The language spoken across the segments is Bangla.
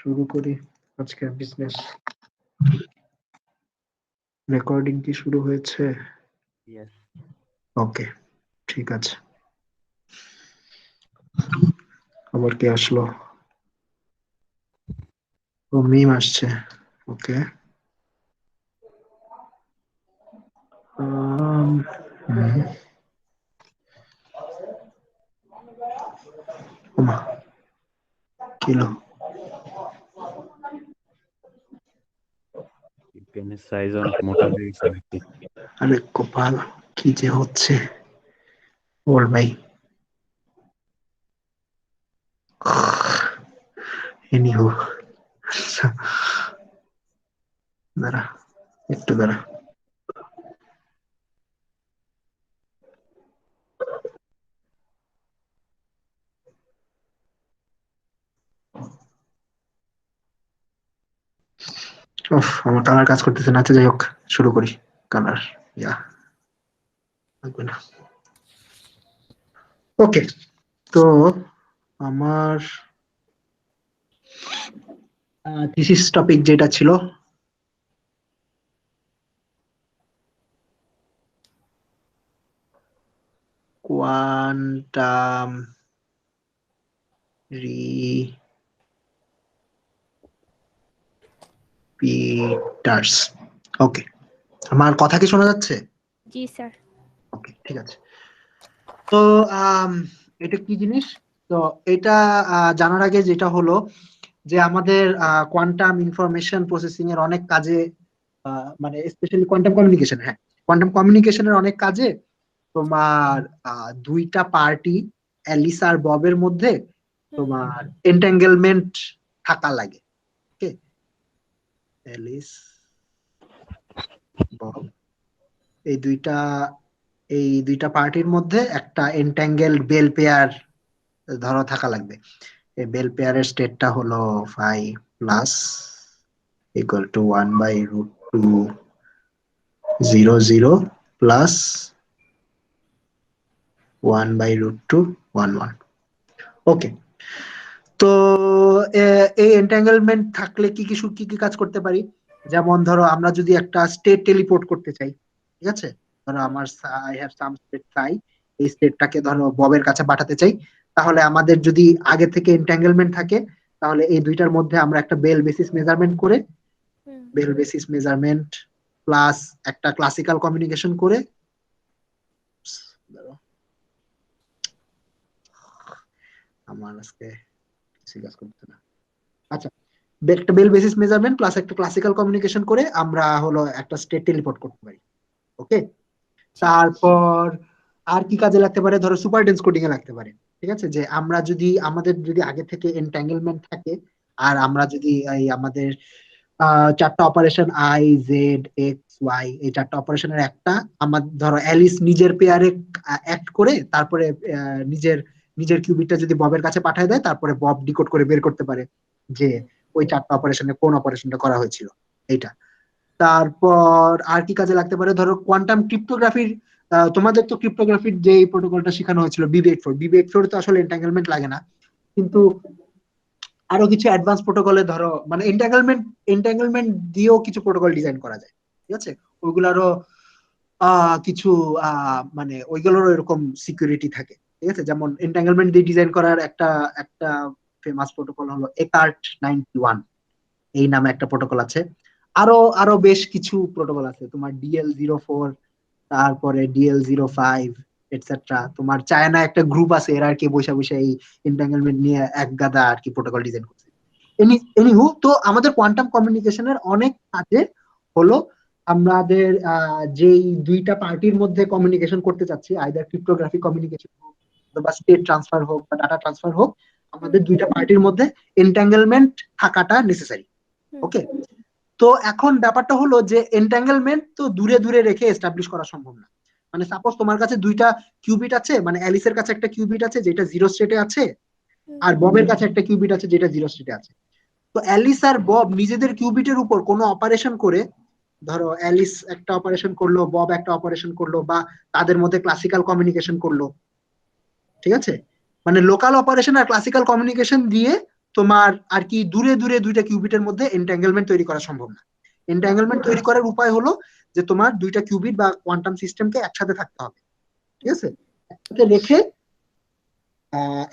শুরু করি আজকের বিজনেস। রেকর্ডিং কি শুরু হয়েছে? Yes. ওকে, ঠিক আছে। আবার কি আসলো? ও মিম আসছে। ওকে, ওমা কিলো পেনের সাইজ অনেক মোটা হয়ে গেছে নাকি? আরে কপাল, কি যে হচ্ছে বল ভাই। এনিহো, দাঁড়া একটু দাঁড়া। আমার কালার কাজ করতেছে না। আচ্ছা যাই হোক, শুরু করি। কালার ইয়া লাগবে না। ওকে, তো আমার থিসিস টপিক যেটা ছিল, কোয়ান্টাম রিপিটার্স। ওকে, আমার কথা কি শোনা যাচ্ছে? জি স্যার। ওকে, ঠিক আছে। তো এটা কি জিনিস? তো এটা জানার আগে যেটা হলো যে আমাদের কোয়ান্টাম ইনফরমেশন প্রসেসিং এর অনেক কাজে, মানে স্পেশালি কোয়ান্টাম কমিউনিকেশন, হ্যাঁ কোয়ান্টাম কমিউনিকেশনের অনেক কাজে তোমার দুইটা পার্টি অ্যালিস আর ববের মধ্যে তোমার এন্টাঙ্গেলমেন্ট থাকা লাগে। ওকে, অ্যালিস বব এই দুইটা পার্টির মধ্যে একটা এন্টাঙ্গেলড বেল পেয়ার ধরো থাকা লাগবে। এই বেল পেয়ারের স্টেটটা হলো phi plus equal to 1/√2 0 0 plus 1/√2 1 1। Okay, তো এই এন্টাঙ্গেলমেন্ট থাকলে কি কি কাজ করতে পারি? যেমন ধরো আমরা যদি একটা স্টেট টেলিপোর্ট করতে চাই, ঠিক আছে, ধরো আমার আই হ্যাভ সাম স্টেট চাই, এই স্টেটটাকে ধরো ববের কাছে পাঠাতে চাই, তাহলে আমাদের যদি আগে থেকে এন্টাঙ্গেলমেন্ট থাকে, তাহলে এই দুইটার মধ্যে আমরা একটা বেল বেসিস মেজারমেন্ট করে, বেল বেসিস মেজারমেন্ট প্লাস একটা ক্লাসিক্যাল কমিউনিকেশন করে, আমার আজকে কিছু কাজ করতে না। আচ্ছা, একটা বেল বেসিস মেজারমেন্ট প্লাস একটা ক্লাসিক্যাল কমিউনিকেশন করে আমরা হলো একটা স্টেট টেলিপোর্ট করতে পারি। ওকে, তারপর আর কি কাজে লাগতে পারে? ধরো সুপার ডেন্স কোডিং এ লাগতে পারে। ঠিক আছে, যে আমরা যদি আমাদের যদি আগে থেকে এন্টাঙ্গেলমেন্ট থাকে, আর আমরা যদি এই আমাদের চারটা operation I Z X Y, এই চারটা অপারেশনের একটা আমার ধরো অ্যালিস নিজের পেয়ারে অ্যাক্ট করে, তারপরে নিজের নিজের কিউবিটটা যদি ববের কাছে পাঠিয়ে দেয়, তারপরে বব ডিকোড করে বের করতে পারে যে ওই চারটা অপারেশনে কোন অপারেশনটা করা হয়েছিল এইটা। তারপর আর কি কাজে লাগতে পারে? ধরো কোয়ান্টাম ক্রিপ্টোগ্রাফির, তোমাদের তো ক্রিপ্টোগ্রাফির যে প্রোটোকলটা শেখানো হয়েছিল BB84 তো আসলে এন্টাঙ্গেলমেন্ট লাগে না, কিন্তু আরো কিছু অ্যাডভান্স প্রোটোকলে ধরো মানে এন্টাঙ্গেলমেন্ট দিয়েও কিছু প্রোটোকল ডিজাইন করা যায়। ঠিক আছে, ওইগুলারও কিছু মানে ওইগুলোরও এরকম সিকিউরিটি থাকে। ঠিক আছে, যেমন এন্টাঙ্গেলমেন্ট দিয়ে ডিজাইন করার একটা একটা ফেমাস প্রোটোকল হলো একার্ট 91, এই নামে একটা প্রোটোকল আছে। আরো আরো বেশ কিছু প্রোটোকল আছে, তোমার DL04, তারপরে DL05 এটসেট্রা। তোমার চায়না একটা গ্রুপ আছে, এরা আর কি বসে বসে এই এন্টাঙ্গেলমেন্ট নিয়ে এক গাদা আর কি প্রোটোকল ডিজাইন করছে। এনিহু, তো আমাদের কোয়ান্টাম কমিউনিকেশনের অনেক কাজে হলো আমাদের যেই দুইটা পার্টির মধ্যে কমিউনিকেশন করতে চাচ্ছি, আইদার ক্রিপ্টোগ্রাফিক কমিউনিকেশন হোক বা স্টেট ট্রান্সফার হোক বা ডাটা ট্রান্সফার হোক, আমাদের দুইটা পার্টির মধ্যে এন্টাঙ্গেলমেন্ট থাকাটা নেসেসারি। ওকে, তো এখন ব্যাপারটা হলো যে এন্টাঙ্গেলমেন্ট তো দূরে দূরে রেখে এস্টাবলিশ করা সম্ভব না। মানে সাপোজ তোমার কাছে দুইটা কিউবিট আছে, মানে অ্যালিসের কাছে একটা কিউবিট আছে যেটা জিরো স্টেটে আছে, আর ববের কাছে একটা কিউবিট আছে যেটা জিরো স্টেটে আছে। তো অ্যালিস আর বব নিজেদের কিউবিটের উপর কোনো অপারেশন করে, ধরো অ্যালিস একটা অপারেশন করলো, বব একটা অপারেশন করলো, বা তাদের মধ্যে ক্লাসিক্যাল কমিউনিকেশন করলো। ঠিক আছে, মানে লোকাল অপারেশন আর ক্লাসিক্যাল কমিউনিকেশন দিয়ে তোমার আর কি দূরে দূরে দুইটা কিউবিটের মধ্যে এন্ট্যাঙ্গেলমেন্ট তৈরি করা সম্ভব না। এন্ট্যাঙ্গেলমেন্ট তৈরি করার উপায় হলো যে তোমার দুইটা কিউবিট বা কোয়ান্টাম সিস্টেমকে একসাথে থাকতে হবে, ঠিক আছে?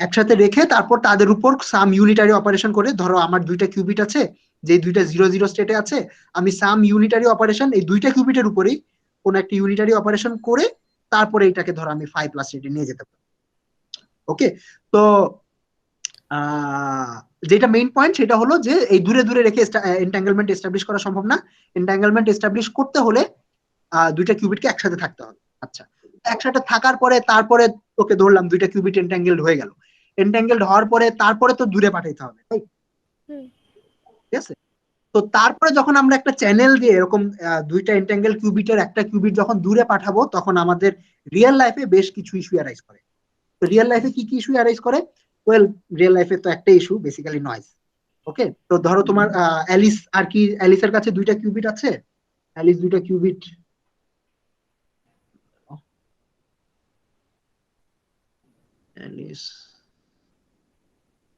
একসাথে রেখে তারপর তাদের উপর সাম ইউনিটারি অপারেশন করে, ধরো আমার দুইটা কিউবিট আছে যে দুইটা 0 0 স্টেটে আছে, আমি সাম ইউনিটারি অপারেশন এই দুইটা কিউবিটের উপরেই কোন একটা ইউনিটারি অপারেশন করে তারপরে এটাকে ধরো আমি 5+ স্টেটে নিয়ে যেতে পারি। ওকে, তো যেটা মেইন পয়েন্ট সেটা হলো যে এই দূরে দূরে রেখে এন্ট্যাঙ্গেলমেন্ট এস্টাবলিশ করা সম্ভব না। এন্ট্যাঙ্গেলমেন্ট এস্টাবলিশ করতে হলে দুইটা কিউবিটকে একসাথে থাকতে হবে। আচ্ছা, একসাথে থাকার পরে তারপরে ওকে ধরলাম দুইটা কিউবিট এন্ট্যাঙ্গেলড হয়ে গেল, এন্ট্যাঙ্গেলড হওয়ার পরে তারপরে তো দূরে পাঠাইতে হবে, তাই? ঠিক আছে, তো তারপরে যখন আমরা একটা চ্যানেল দিয়ে এরকম দুইটা এন্ট্যাঙ্গেল কিউবিটের একটা কিউবিট যখন দূরে পাঠাবো তখন আমাদের রিয়েল লাইফে বেশ কিছু ইস্যু অ্যারাইজ করে। তো রিয়েল লাইফে কি কি ইস্যু অ্যারাইজ করে? ওয়েল, রিয়েল লাইফে তো একটা ইস্যু বেসিক্যালি নয়েজ। ওকে, তো ধরো তোমার অ্যালিস আর কি, অ্যালিসের কাছে দুইটা কিউবিট আছে, অ্যালিস দুইটা কিউবিট, অ্যালিস,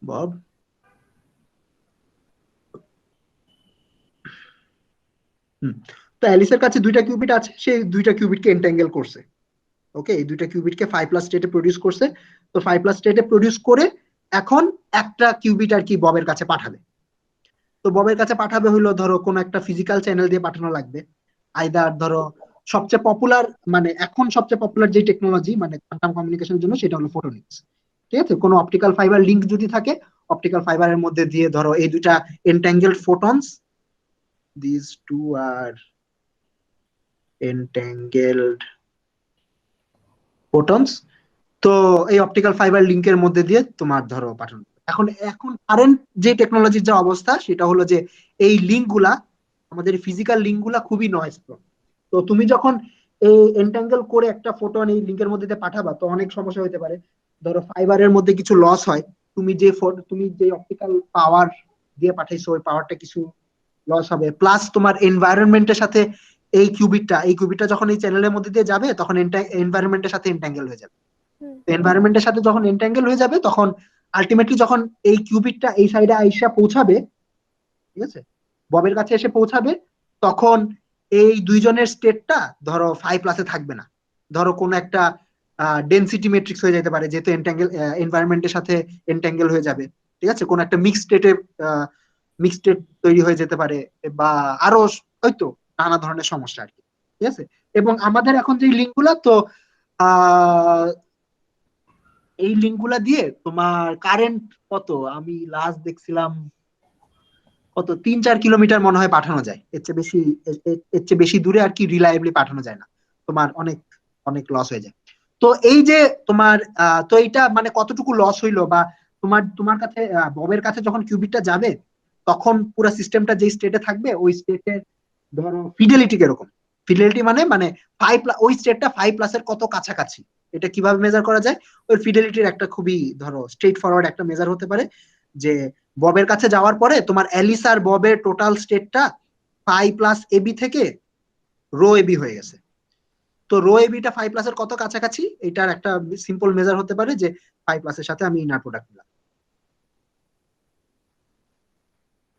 বব, তো অ্যালিসের কাছে দুইটা কিউবিট আছে, সেই দুইটা কিউবিটকে এন্ট্যাঙ্গেল করছে। ওকে, এই দুইটা কিউবিটকে 5+ স্টেটে প্রডিউস করছে। তো 5+ স্টেটে প্রডিউস করে এখন একটা কিউবিট আর কি ববের কাছে পাঠাবে। তো ববের কাছে পাঠাবে হলো ধরো কোন একটা ফিজিক্যাল চ্যানেল দিয়ে পাঠানো লাগবে, আইদার ধরো সবচেয়ে পপুলার, মানে এখন সবচেয়ে পপুলার যে টেকনোলজি মানে কোয়ান্টাম কমিউনিকেশনের জন্য সেটা হলো ফোটনিক্স। ঠিক আছে, কোনো অপটিক্যাল ফাইবার লিংক যদি থাকে, অপটিক্যাল ফাইবারের মধ্যে দিয়ে ধরো এই দুইটা entangled photons, this two are entangled photons, তো এই অপটিক্যাল ফাইবার লিংকের মধ্যে দিয়ে তোমার ধরো পাঠানো। এখন এখন কারেন্ট যে টেকনোলজির যে অবস্থা সেটা হলো যে এই লিংক গুলা, আমাদের ফিজিক্যাল লিংক গুলা খুবই নয়েজ প্রোন। তো তুমি যখন এই এন্ট্যাঙ্গেল করে একটা ফোটন এই লিংকের মধ্যে দিয়ে পাঠাবা তো অনেক সমস্যা হতে পারে। ধরো ফাইবারের মধ্যে কিছু লস হয়, তুমি যে অপটিক্যাল পাওয়ার দিয়ে পাঠাইছো ওই পাওয়ারটা কিছু লস হবে, প্লাস তোমার এনভায়রনমেন্টের সাথে এই কিউবিটটা যখন এই চ্যানেলের মধ্যে দিয়ে যাবে তখন এনভায়রনমেন্টের সাথে এন্ট্যাঙ্গেল হয়ে যাবে। এনভায়রনমেন্টের সাথে যখন এন্ট্যাঙ্গেল হয়ে যাবে তখন আলটিমেটলি যখন এই কিউবিটটা এই সাইডে আইসা পৌঁছাবে, ঠিক আছে, ববের কাছে এসে পৌঁছাবে, তখন এই দুইজনের স্টেটটা ধরো 5+ থাকবে না, ধরো কোন একটা ডেনসিটি ম্যাট্রিক্স হয়ে যেতে পারে, যেহেতু এনভায়রনমেন্টের সাথে এন্ট্যাঙ্গেল হয়ে যাবে। ঠিক আছে, কোন একটা মিক্স স্টেট তৈরি হয়ে যেতে পারে, বা আরো হয়তো নানা ধরনের সমস্যা আর কি। ঠিক আছে, এবং আমাদের এখন যে লিঙ্ক গুলা তো আহ এই লিঙ্ক গুলা দিয়ে তোমার কারেন্ট কত, আমি লাস্ট দেখছিলাম কত 3-4 কিলোমিটার মনে হয় পাঠানো যায়, এর চেয়ে বেশি দূরে আর কি রিলায়েবলি পাঠানো যায় না, তোমার অনেক অনেক লস হয়ে যায়। তো এই যে তোমার তো এইটা মানে কতটুকু লস হইলো, বা তোমার কাছে ববের কাছে যখন কিউবিটটা যাবে তখন পুরো সিস্টেমটা যে স্টেটে থাকবে ওই স্টেটের ধরো ফিডেলিটি কিরকম, ফিডেলিটি মানে মানে ওই স্টেটটা 5+ এর কত কাছাকাছি, এটা কিভাবে মেজার করা যায়? ওই ফিডেলিটির একটা খুবই ধরো স্ট্রেট ফরওয়ার্ড একটা মেজার হতে পারে যে ববের কাছে যাওয়ার পরে তোমার অ্যালিস আর ববের টোটাল স্টেটটা 5+ab থেকে ρab হয়ে গেছে। তো ρabটা 5+ এর কত কাছাকাছি, এটার একটা সিম্পল মেজার হতে পারে যে 5+ এর সাথে আমি ইনার প্রোডাক্ট নিলাম,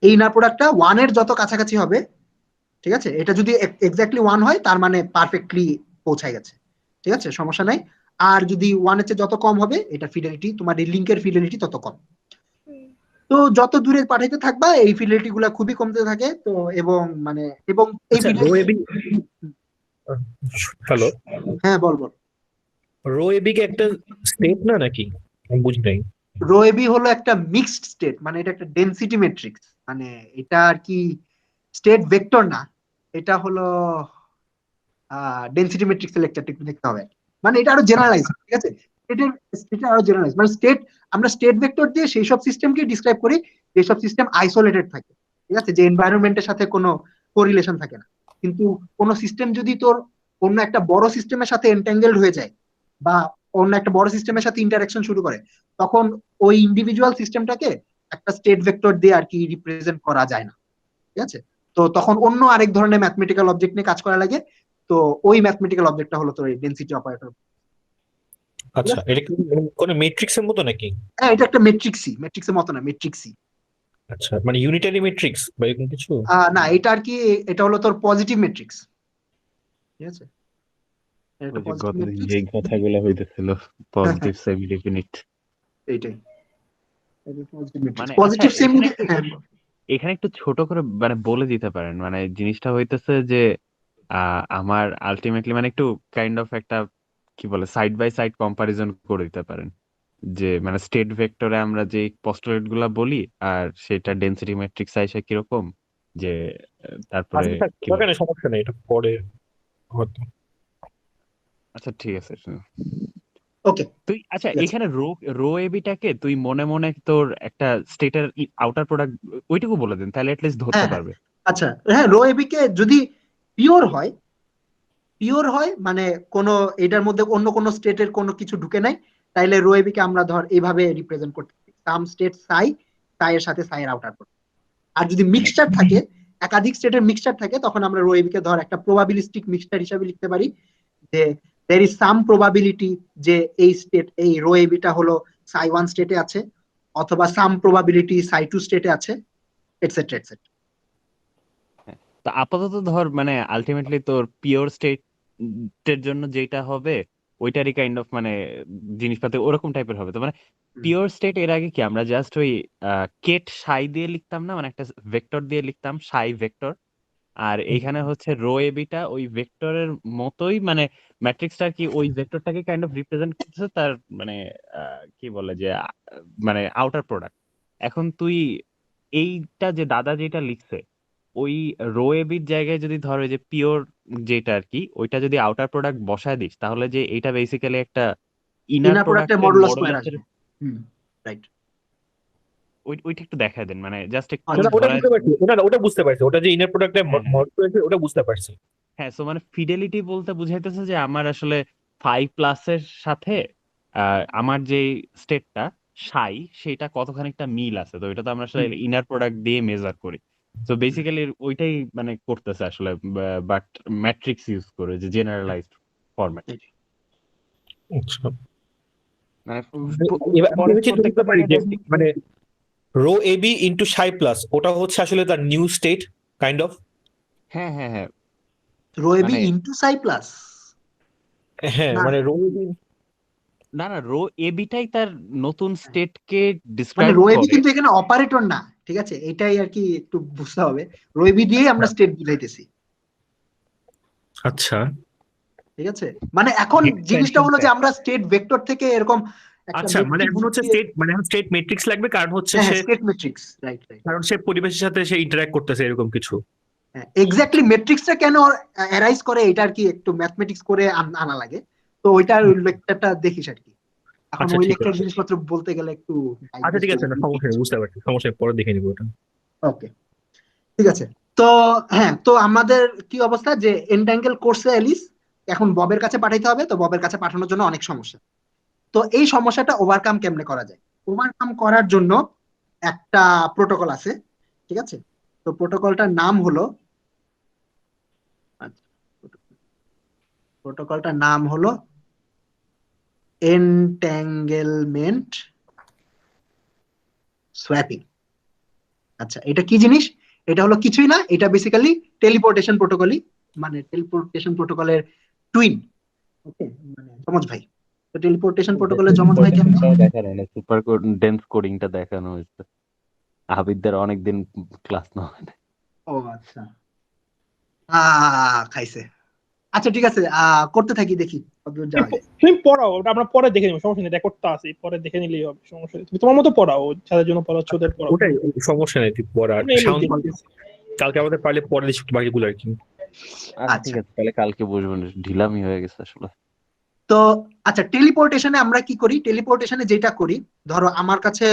এই ইনার প্রোডাক্টটা 1 এর যত কাছাকাছি হবে, ঠিক আছে, এটা যদি এক্স্যাক্টলি 1 হয় তার মানে পারফেক্টলি পৌঁছায় গেছে, ঠিক আছে, সমস্যা নাই। আর যদি 1 এর চেয়ে যত কম হবে এটা ফিডেলিটি, তোমার এই লিংকের ফিডেলিটি তত কম। তো যত দূরে পাঠাইতে থাকবা এই ফিডেলিটি গুলা খুবই কমতে থাকে, তো এবং মানে এবং এই আচ্ছা, রো এবি, হ্যালো, হ্যাঁ বল বল। রো এবি কি একটা স্টেট না নাকি? আমি বুঝি নাই। রোএবি হলো একটা মিক্সড স্টেট, মানে এটা একটা ডেনসিটি ম্যাট্রিক্স, মানে এটা আর কি স্টেট ভেক্টর না, এটা হলো ডেনসিটি ম্যাট্রিক্সের লেকচারটা একটু দেখতে হবে, মানে এটা আরো জেনারেলাইজ, ঠিক আছে, স্টেটের আরো জেনারেলাইজ, মানে আমরা স্টেট ভেক্টর দিয়ে সেই সব সিস্টেমকে ডিসক্রাইব করি যেসব সিস্টেম আইসোলেটেড থাকে, ঠিক আছে, যে এনভায়রনমেন্টের সাথে কোনো কোরিলেশন থাকে না। কিন্তু কোনো সিস্টেম যদি তোর অন্য একটা বড় সিস্টেমের সাথে এন্ট্যাঙ্গেলড হয়ে যায় বা অন্য একটা বড় সিস্টেমের সাথে ইন্টারাকশন শুরু করে, তখন ওই ইন্ডিভিজুয়াল সিস্টেমটাকে একটা স্টেট ভেক্টর দিয়ে আর কি রিপ্রেজেন্ট করা যায় না, ঠিক আছে। তো তখন অন্য আরেক ধরনের ম্যাথমেটিক্যাল অবজেক্ট নিয়ে কাজ করা লাগে, তো ওই ম্যাথমেটিক্যাল অবজেক্টটা হলো তোর ডেনসিটি অপারেটর। আচ্ছা, এটা কি কোনো ম্যাট্রিক্সের মতো নাকি? হ্যাঁ, এটা একটা ম্যাট্রিক্সের মতো না, ম্যাট্রিক্সই। আচ্ছা, মানে ইউনিটারি ম্যাট্রিক্স বা এরকম কিছু? না, এটা আর কি, এটা হলো তোর পজিটিভ ম্যাট্রিক্স, ঠিক আছে, এটা ওই একটা যে পজিটিভ গতদিন ম্যাট্রিক্স। যে কথাগুলো হইতেছিল, পজিটিভ সেমি ডেফিনিট। এইটাই, এটা পজিটিভ ম্যাট্রিক্স, মানে আচ্ছা, পজিটিভ সেমি। এখানে হ্যাঁ, এখানে একটু ছোট করে মানে বলে দিতে পারেন, মানে জিনিসটা হইতেছে যে আমার আলটিমেটলি মানে একটু কাইন্ড অফ একটা কি বলে সাইড বাই সাইড কম্পারিজন করে দিতে পারেন, যে মানে স্টেট ভেক্টরে আমরা যে পস্টুলেট গুলা বলি আর সেটা ডেনসিটি ম্যাট্রিক্স আইসা কিরকম, যে তারপরে আচ্ছা থাক, কি দরকার বলে। নেই, সমস্যা নেই, এটা পরে হয়তো। আচ্ছা ঠিক আছে। ওকে, তুই আচ্ছা ঠিক আছে। এখানে রো রো এবিটাকে তুই মনে মনে তোর একটা স্টেটের আউটার প্রোডাক্ট ওইটুকু বলে দিন, তাহলে এটলিস্ট ধরতে হ্যাঁ, হ্যাঁ, পারবে। আচ্ছা, হ্যাঁ, রো এবি কে যদি পিওর হয়, পিওর হয় মানে কোনো এটার মধ্যে অন্য কোনো স্টেটের কোনো কিছু ঢুকে নাই, তাইলে রো এবি কে আমরা ধর এইভাবে রিপ্রেজেন্ট করতে পারি, সাম স্টেট সাই, সাই এর সাথে সাই এর আউটার প্রোডাক্ট। আর যদি মানে মিক্সচার থাকে, একাধিক স্টেটের মিক্সচার থাকে, তখন আমরা রো এবি কে ধর একটা প্রবাবিলিস্টিক মিক্সচার হিসাবে লিখতে পারি, যে দের ইজ সাম প্রবাবিলিটি যে এই স্টেট, এই রো এবিটা হলো সাই ওয়ান স্টেটে আছে, অথবা সাম প্রবাবিলিটি সাই টু স্টেটে আছে, এটসেট্রা এটসেট্রা। হ্যাঁ, তো আপাতত ধর মানে আলটিমেটলি তোর পিওর স্টেটের জন্য যেটা হবে ওইটারই কাইন্ড অফ মানে জিনিসপাতি ওরকম টাইপের হবে। তো মানে পিওর স্টেট এর আগে কি আমরা জাস্ট ওই কেট সাই দিয়ে লিখতাম না, মানে একটা ভেক্টর দিয়ে লিখতাম সাই ভেক্টর, আর এইখানে হচ্ছে রো এবিটা ওই ভেক্টরের মতোই মানে ম্যাট্রিক্সটা কি ওই ভেক্টরটাকে কাইন্ড অফ রিপ্রেজেন্ট করতেছে তার মানে কি বলে যে মানে আউটার প্রোডাক্ট। এখন তুই এইটা যে দাদা যেটা লিখছে ওই রো এবির জায়গায় যদি ধরো যে পিওর যেটা আর কি ওইটা যদি আউটার প্রোডাক্ট বসায় দিস, তাহলে যে এটা বেসিক্যালি একটা ইনার ইনার প্রোডাক্টের প্রোডাক্টের মডুলাস স্কয়ার মডুলাসের আসবে। হুম, রাইট। ওইটা একটু দেখায় দেন, মানে জাস্ট একটু না, ওটা ধরায়। বুঝতে পারছি, ওটা বুঝতে পারছি, ওটা যে ইনার প্রোডাক্টে হ্যাঁ হ্যাঁ মড করেছে ওটা বুঝতে পারছি। হ্যাঁ, সো মানে ফিডেলিটি বলতে বুঝাইতেছে যে আমার আসলে 5+ এর সাথে আমার যে স্টেটটা সাই সেটা কতখানিকটা মিল আছে, তো এটা তো আমরা আসলে হুম, ইনার প্রোডাক্ট দিয়ে মেজার করি। তো হুম, বেসিক্যালি ওইটাই মানে করতেছে আসলে, বাট ম্যাট্রিক্স ইউজ করে যে জেনারেলাইজড ফরম্যাট। right. আচ্ছা, মানে এবার আমি পরে হচ্ছে প্রত্যেকটা বুঝতে পারি যে স্টেটের। মানে রো এবি ইন্টু সাই প্লাস ওটা হচ্ছে আসলে তার নিউ স্টেট কাইন্ড অফ। হ্যাঁ হ্যাঁ হ্যাঁ, রো এবি মানে ইন্টু সাই প্লাস, হ্যাঁ, না, মানে রো এবি। না না, রো এবিটাই তার নতুন স্টেটকে মানে ডিসক্রাইব রো এবি করে। কিন্তু এখানে অপারেটর না, ঠিক আছে, এটাই আর কি একটু বুঝতে হবে। রো এবি দিয়ে আমরা স্টেট বুঝাইতেছি, আচ্ছা, ঠিক আছে, মানে এখন জিনিসটা হলো এক্সটেনশনটা। যে আমরা স্টেট ভেক্টর থেকে এরকম একটা আচ্ছা, মানে মেট্রিক্স এখন হচ্ছে দিয়ে। স্টেট, মানে এখন স্টেট ম্যাট্রিক্স লাগবে কারণ হচ্ছে হ্যাঁ, সে, হ্যাঁ, স্টেট ম্যাট্রিক্স, রাইট, রাইট। কারণ সে পরিবেশের সাথে সে ইন্টারঅ্যাক্ট করতেছে এরকম কিছু। হ্যাঁ, এক্স্যাক্টলি ম্যাট্রিক্সটা কেন অ্যারাইজ করে এটা আর কি একটু ম্যাথমেটিক্স করে আনা লাগে, তো ওইটার লেকচারটা দেখিস আর কি। এখন আচ্ছা ওই ঠিক লেকচার আছে, জিনিসপত্র বলতে গেলে একটু আচ্ছা ঠিক আছে, না সমস্যা নেই, বুঝতে পারছি, সমস্যা নেই, পরে দেখে নিবো ওটা। ওকে, ঠিক আছে। তো হ্যাঁ, তো আমাদের কি অবস্থা যে এন্টাঙ্গেল করছে এলিস, এখন ববের কাছে পাঠাইতে হবে, তো ববের কাছে পাঠানোর জন্য অনেক সমস্যা। তো এই সমস্যাটা ওভারকাম কেমনে করা যায়? ওভারকাম করার জন্য একটা প্রোটোকল আছে, ঠিক আছে। তো প্রোটোকলটার নাম হলো, প্রোটোকলটার নাম হলো এনট্যাঙ্গেলমেন্ট সোয়াপিং। আচ্ছা, এটা কি জিনিস? এটা হলো কিছুই না, এটা বেসিক্যালি টেলিপোর্টেশন প্রোটোকলই, মানে টেলিপোর্টেশন প্রোটোকলের টুইন। ওকে, মানে যমজ ভাই। তো টেলিপোর্টেশন প্রোটোকলের যমজ ভাই কেমন? টেলিপোর্টেশনটাও দেখানো হলো, সুপার ডেন্স কোডিংটা দেখানো হয়েছে। আবিদদের অনেকদিন ক্লাস না হয় না। ও আচ্ছা, খাইছে। আচ্ছা ঠিক আছে, করতে থাকি, দেখি কতদূর যাওয়া যায়। তুমি পড়াও, ওটা আমরা পরে দেখে নিবো, সমস্যা নেই, রেকর্ডটা আছে, পরে দেখে নিলেই হবে, সমস্যা নেই। তুমি তোমার মতো পড়াও, যাদের জন্য পড়াচ্ছ ওদের পড়াও। ওটাই, সমস্যা নেই, তুই পড়া আমরা এমনি সাউন্ড দেখতেছি। কালকে আমাদের পারলে পরে দিচ্ছি বাকিগুলো আর কি। আচ্ছা ঠিক আচ্ছা, আছে, তাহলে কালকে বসবেন, ঢিলামি হয়ে গেছে আসলে। তো আচ্ছা, টেলিপোর্টেশনে আমরা কি করি? টেলিপোর্টেশনে যেটা করি, ধরো আমার কাছে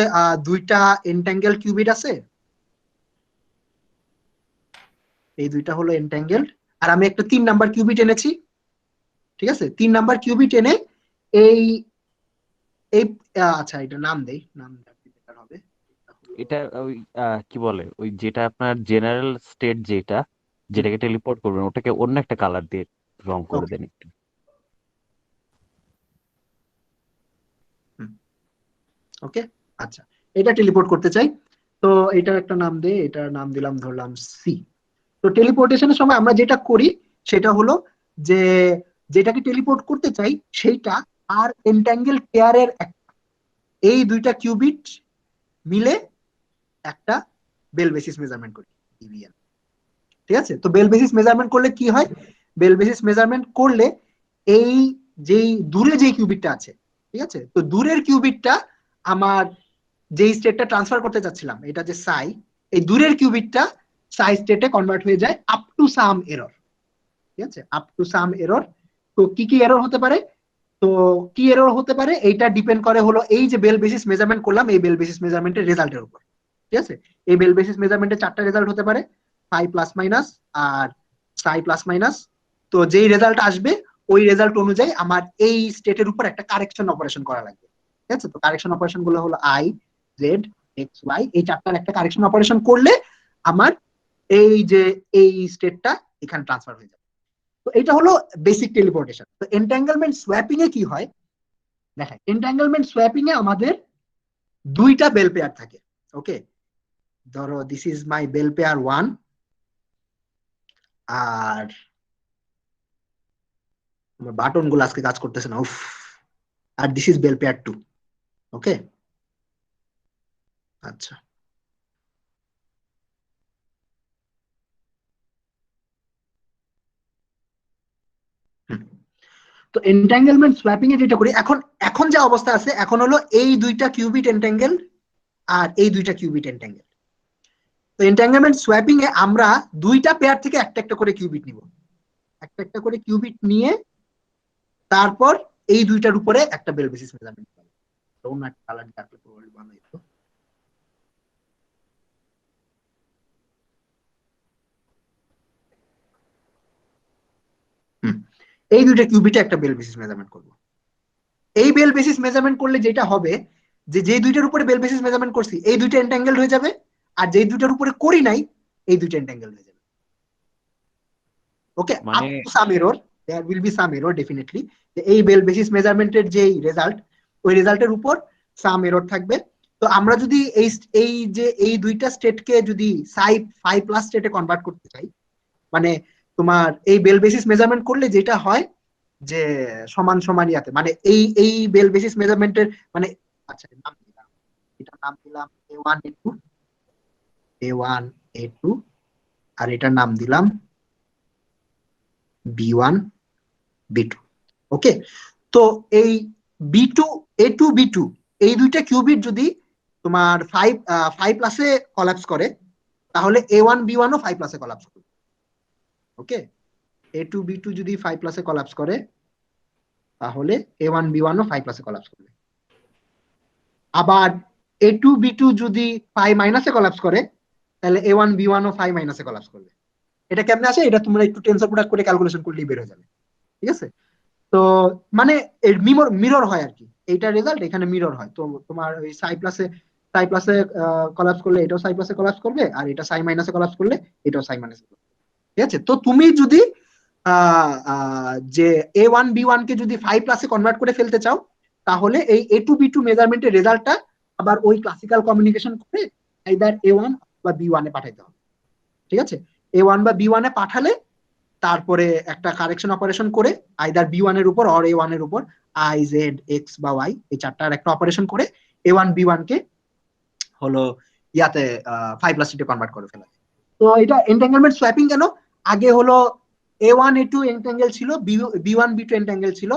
দুইটা এন্ট্যাঙ্গেল কিউবিট আছে, এই দুইটা হলো এন্ট্যাঙ্গেল, আর আমি একটা 3 নাম্বার কিউবিট এনেছি, ঠিক আছে, 3 নাম্বার কিউবিট এনে এই এই আচ্ছা, এটা নাম দেই, নাম দেওয়া better হবে। এটা হলো, এটা ওই কি বলে ওই যেটা আপনার জেনারেল স্টেট যেটা হুম, যেটাকে টেলিপোর্ট করবেন ওটাকে অন্য একটা কালার দিয়ে রং করে ওকে, দেন একটু। হুম, ওকে, আচ্ছা, এটা টেলিপোর্ট করতে চাই। তো এটার একটা নাম দে, এটার নাম দিলাম ধরলাম সি। তো টেলিপোর্টেশনের সময় আমরা যেটা করি সেটা হলো যে যেটাকে টেলিপোর্ট করতে চাই সেইটা আর এন্ট্যাঙ্গেল পেয়ারের এই দুইটা কিউবিট মিলে একটা বেল বেসিস মেজারমেন্ট করি, EBM। ঠিক আছে, তো বেল বেসিস মেজারমেন্ট করলে কি হয়, বেল বেসিস মেজারমেন্ট করলে এই যেই দূরে যেই কিউবিটটা আছে, ঠিক আছে, তো দূরের কিউবিটটা আমার যেই স্টেটটা ট্রান্সফার করতে চাচ্ছিলাম, এটা যে সাই, এই দূরের কিউবিটটা সাই স্টেটে কনভার্ট হয়ে যায় আপ টু সাম এরর। ঠিক আছে, আপ টু সাম এরর। তো কি কি এরর হতে পারে, তো কি এরর হতে পারে এইটা ডিপেন্ড করে হলো এই যে বেল বেসিস মেজারমেন্ট করলাম, এই বেল বেসিস মেজারমেন্টের রেজাল্টের উপর। ঠিক আছে, এই বেল বেসিস মেজারমেন্টের 4টা রেজাল্ট হতে পারে, ফাই প্লাস মাইনাস আর সাই প্লাস মাইনাস। তো যেই রেজাল্ট আসবে ওই রেজাল্ট অনুযায়ী আমার এই স্টেটের উপর একটা কারেকশন অপারেশন করা লাগবে। ঠিক আছে, তো কারেকশন অপারেশন গুলো হলো আই, জেড, এক্স, ওয়াই, এই 4টার একটা কারেকশন অপারেশন করলে আমার এই যে এই স্টেটটা এখানে ট্রান্সফার হয়ে যাবে। তো এটা হলো বেসিক টেলিপোর্টেশন। তো এন্ট্যাঙ্গেলমেন্ট সোয়াপিং এ কি হয় দেখায়। এন্ট্যাঙ্গেলমেন্ট সোয়াপিং এ আমাদের দুইটা বেল পেয়ার থাকে। ওকে, ধরো this is my Bell pair 1 আর আমার বাটন গুলো আজকে কাজ করতেছে না, উফ। আর this is Bell pair 2। Okay, আচ্ছা। তো এন্ট্যাঙ্গেলমেন্ট সোয়াপিং এ যেটা করি এখন, এখন যে অবস্থা আছে এখন হলো এই দুইটা কিউবিট এন্ট্যাঙ্গেল আর এই দুইটা কিউবিট এন্ট্যাঙ্গেল। তো এন্ট্যাঙ্গেলমেন্ট সোয়াপিং এ আমরা দুইটা পেয়ার থেকে একটা একটা করে কিউবিট নিব, একটা একটা করে কিউবিট নিয়ে তারপর এই দুইটার উপরে একটা বেল বেসিস মেজারমেন্ট করব। তো অন্য একটা কালার দিয়ে আপনি প্রবাবলি ভালো হতো। এই দুইটা কিউবিটে একটা বেল বেসিস মেজারমেন্ট করব। এই বেল বেসিস মেজারমেন্ট করলে যেটা হবে যে যে দুইটার উপরে বেল বেসিস মেজারমেন্ট করছি এই দুইটা এন্ট্যাঙ্গেল হয়ে যাবে, আর যেই দুইটার উপরে করি নাই এই দুইটা এন্ট্যাঙ্গেল হয়ে যাবে। ওকে, আপ মানে to some error, there will be some error definitely. এই বেল বেসিস মেজারমেন্টের যেই রেজাল্ট, ওই রেজাল্টের উপর সাম এরর থাকবে। তো আমরা যদি এই এই যে এই দুইটা স্টেটকে যদি সাই ফাই প্লাস স্টেটে কনভার্ট করতে চাই, মানে তোমার এই বেল বেসিস মেজারমেন্ট করলে যেটা হয় যে সমান সমান ইয়াতে, মানে এই এই বেল বেসিস মেজারমেন্টের মানে, আচ্ছা নাম দিলাম, এটার নাম দিলাম A1 A2, A1 A2, আর এটার নাম দিলাম B1 B2। ওকে, তো এই B2 A2 B2 এই দুইটা কিউবিট যদি তোমার 5 প্লাসে কলাপস করে তাহলে A1 B1 ও 5 প্লাসে কলাপস করবে। ওকে, A2 B2 যদি 5 প্লাসে কলাপস করে তাহলে A1 B1 ও 5 প্লাসে কলাপস করবে। আবার A2 B2 যদি 5 মাইনাসে কলাপস করে তাহলে A1 B1 ও 5 মাইনাসে কলাপস করবে। এটা কেমনে আসে এটা তোমরা একটু টেনসর প্রোডাক্ট করে ক্যালকুলেশন করলেই বের হয়ে যাবে। ঠিক আছে, তো মানে মিরর হয় আর কি, এইটা রেজাল্ট এখানে মিরর হয়। তো তোমার ওই সাই প্লাসে কলাপস করলে এটাও সাই প্লাসে কলাপস করবে, আর এটা সাই মাইনাসে কলাপস করলে এটাও সাই মাইনাসে। ঠিক আছে, তো তুমি যদি যে A1 B1 কে যদি 5 প্লাসে কনভার্ট করে ফেলতে চাও তাহলে এই A2 B2 মেজারমেন্টের রেজাল্টটা আবার ওই ক্লাসিক্যাল কমিউনিকেশন করে আইদার A1 বা B1 এ পাঠাইতে হবে। ঠিক আছে, A1 বা B1 এ পাঠালে তারপরে একটা কারেকশন অপারেশন করে আইদার B1 এর উপর অর A1 এর উপর I Z X বা Y এই 4টার একটা অপারেশন করে A1 B1 কে হলো ইয়াতে 5 প্লাস তে কনভার্ট করে ফেলা। তো এটা এন্ট্যাঙ্গেলমেন্ট সোয়াপিং কেন, আগে হলো A1 A2 এন্ট্যাঙ্গেল ছিল, B1 B2 এন্ট্যাঙ্গেল ছিল,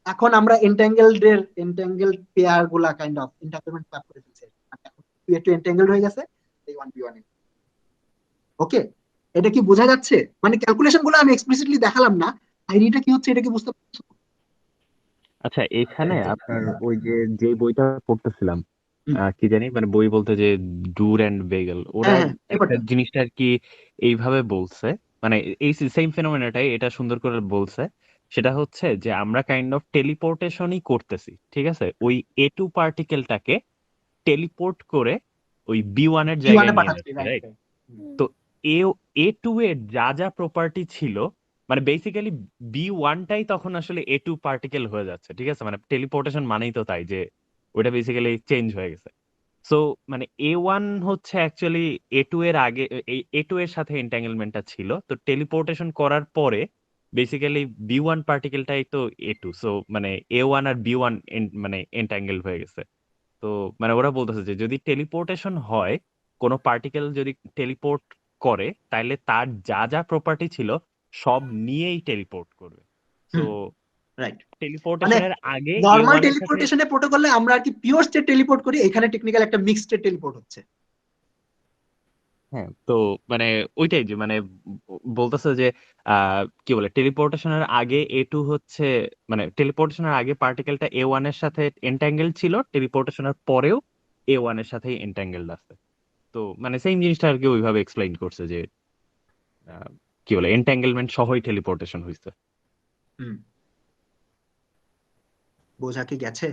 এখন আমরা এন্ট্যাঙ্গেলড পেয়ার গুলা কাইন্ড অফ এন্ট্যাঙ্গেলমেন্ট সোয়াপ করে ফেলছি। এখন A2 এন্ট্যাঙ্গেলড হয়ে গেছে, A1 B1। ওকে, এটা কি বোঝা যাচ্ছে? মানে ক্যালকুলেশন গুলো আমি এক্সপ্লিসিটলি দেখালাম না, আইডিটা কি হচ্ছে এটা কি বুঝতে পারছো? আচ্ছা, এখানে আপনার ওই যে যে বইটা পড়তেছিলাম, হুম, কি জানি মানে বই বলতে যে ডুর অ্যান্ড বেগেল, ওরা হ্যাঁ হ্যাঁ একটা পেপারটা। জিনিসটা আর কি এইভাবে বলছে, মানে এই সেম ফেনোমেনাটাই এটা সুন্দর করে বলছে। সেটা হচ্ছে যে আমরা কাইন্ড অফ টেলিপোর্টেশনই করতেছি, ঠিক আছে, ওই A2 পার্টিকেলটাকে টেলিপোর্ট করে ওই B1 এর B1 জায়গায় এ নিয়ে পাঠাচ্ছি, যাচ্ছি, রাইট রাইট? রাইট। তো এ A2 এর যা যা প্রপার্টি ছিল, মানে বেসিক্যালি B1টাই তখন আসলে A2 পার্টিকেল হয়ে যাচ্ছে, ঠিক আছে, মানে টেলিপোর্টেশন মানেই তো তাই যে ওইটা বেসিক্যালি চেঞ্জ হয়ে গেছে। সো মানে A1 হচ্ছে অ্যাকচুয়ালি A2 এর আগে, A2 এর সাথে এন্টাঙ্গেলমেন্টটা ছিল, তো টেলিপোর্টেশন করার পরে বেসিক্যালি B1 পার্টিকেলটাই তো A2, সো মানে A1 আর B1 মানে এন্টাঙ্গেল হয়ে গেছে। তো মানে ওরা বলতেছে যে যদি টেলিপোর্টেশন হয়, কোনো পার্টিকেল যদি টেলিপোর্ট করে, তাহলে তার যা যা প্রপার্টি ছিল সব নিয়েই টেলিপোর্ট করবে। সো রাইট, মানে টেলিপোর্টেশনের আগে নর্মাল A1 এর সাথে, টেলিপোর্টেশনের প্রোটোকলে আমরা আর কি পিওর স্টেট টেলিপোর্ট করি, এখানে টেকনিক্যাল একটা মিক্সড স্টেট টেলিপোর্ট হচ্ছে। হ্যাঁ তো মানে ওইটাই যে মানে বলতেছে যে কি বলে টেলিপোর্টেশনের আগে A2 হচ্ছে, মানে টেলিপোর্টেশনের আগে পার্টিকেলটা A1 এর সাথে এন্টাঙ্গেল ছিল, টেলিপোর্টেশনের পরেও A1 এর সাথেই এন্টাঙ্গেলড আছে। তো মানে সেম জিনিসটা আর কি ওইভাবে এক্সপ্লেইন করছে যে আহ, কি বলে এন্টাঙ্গেলমেন্ট সহই টেলিপোর্টেশন হয়েছে। হুম, বোঝা কি গেছে?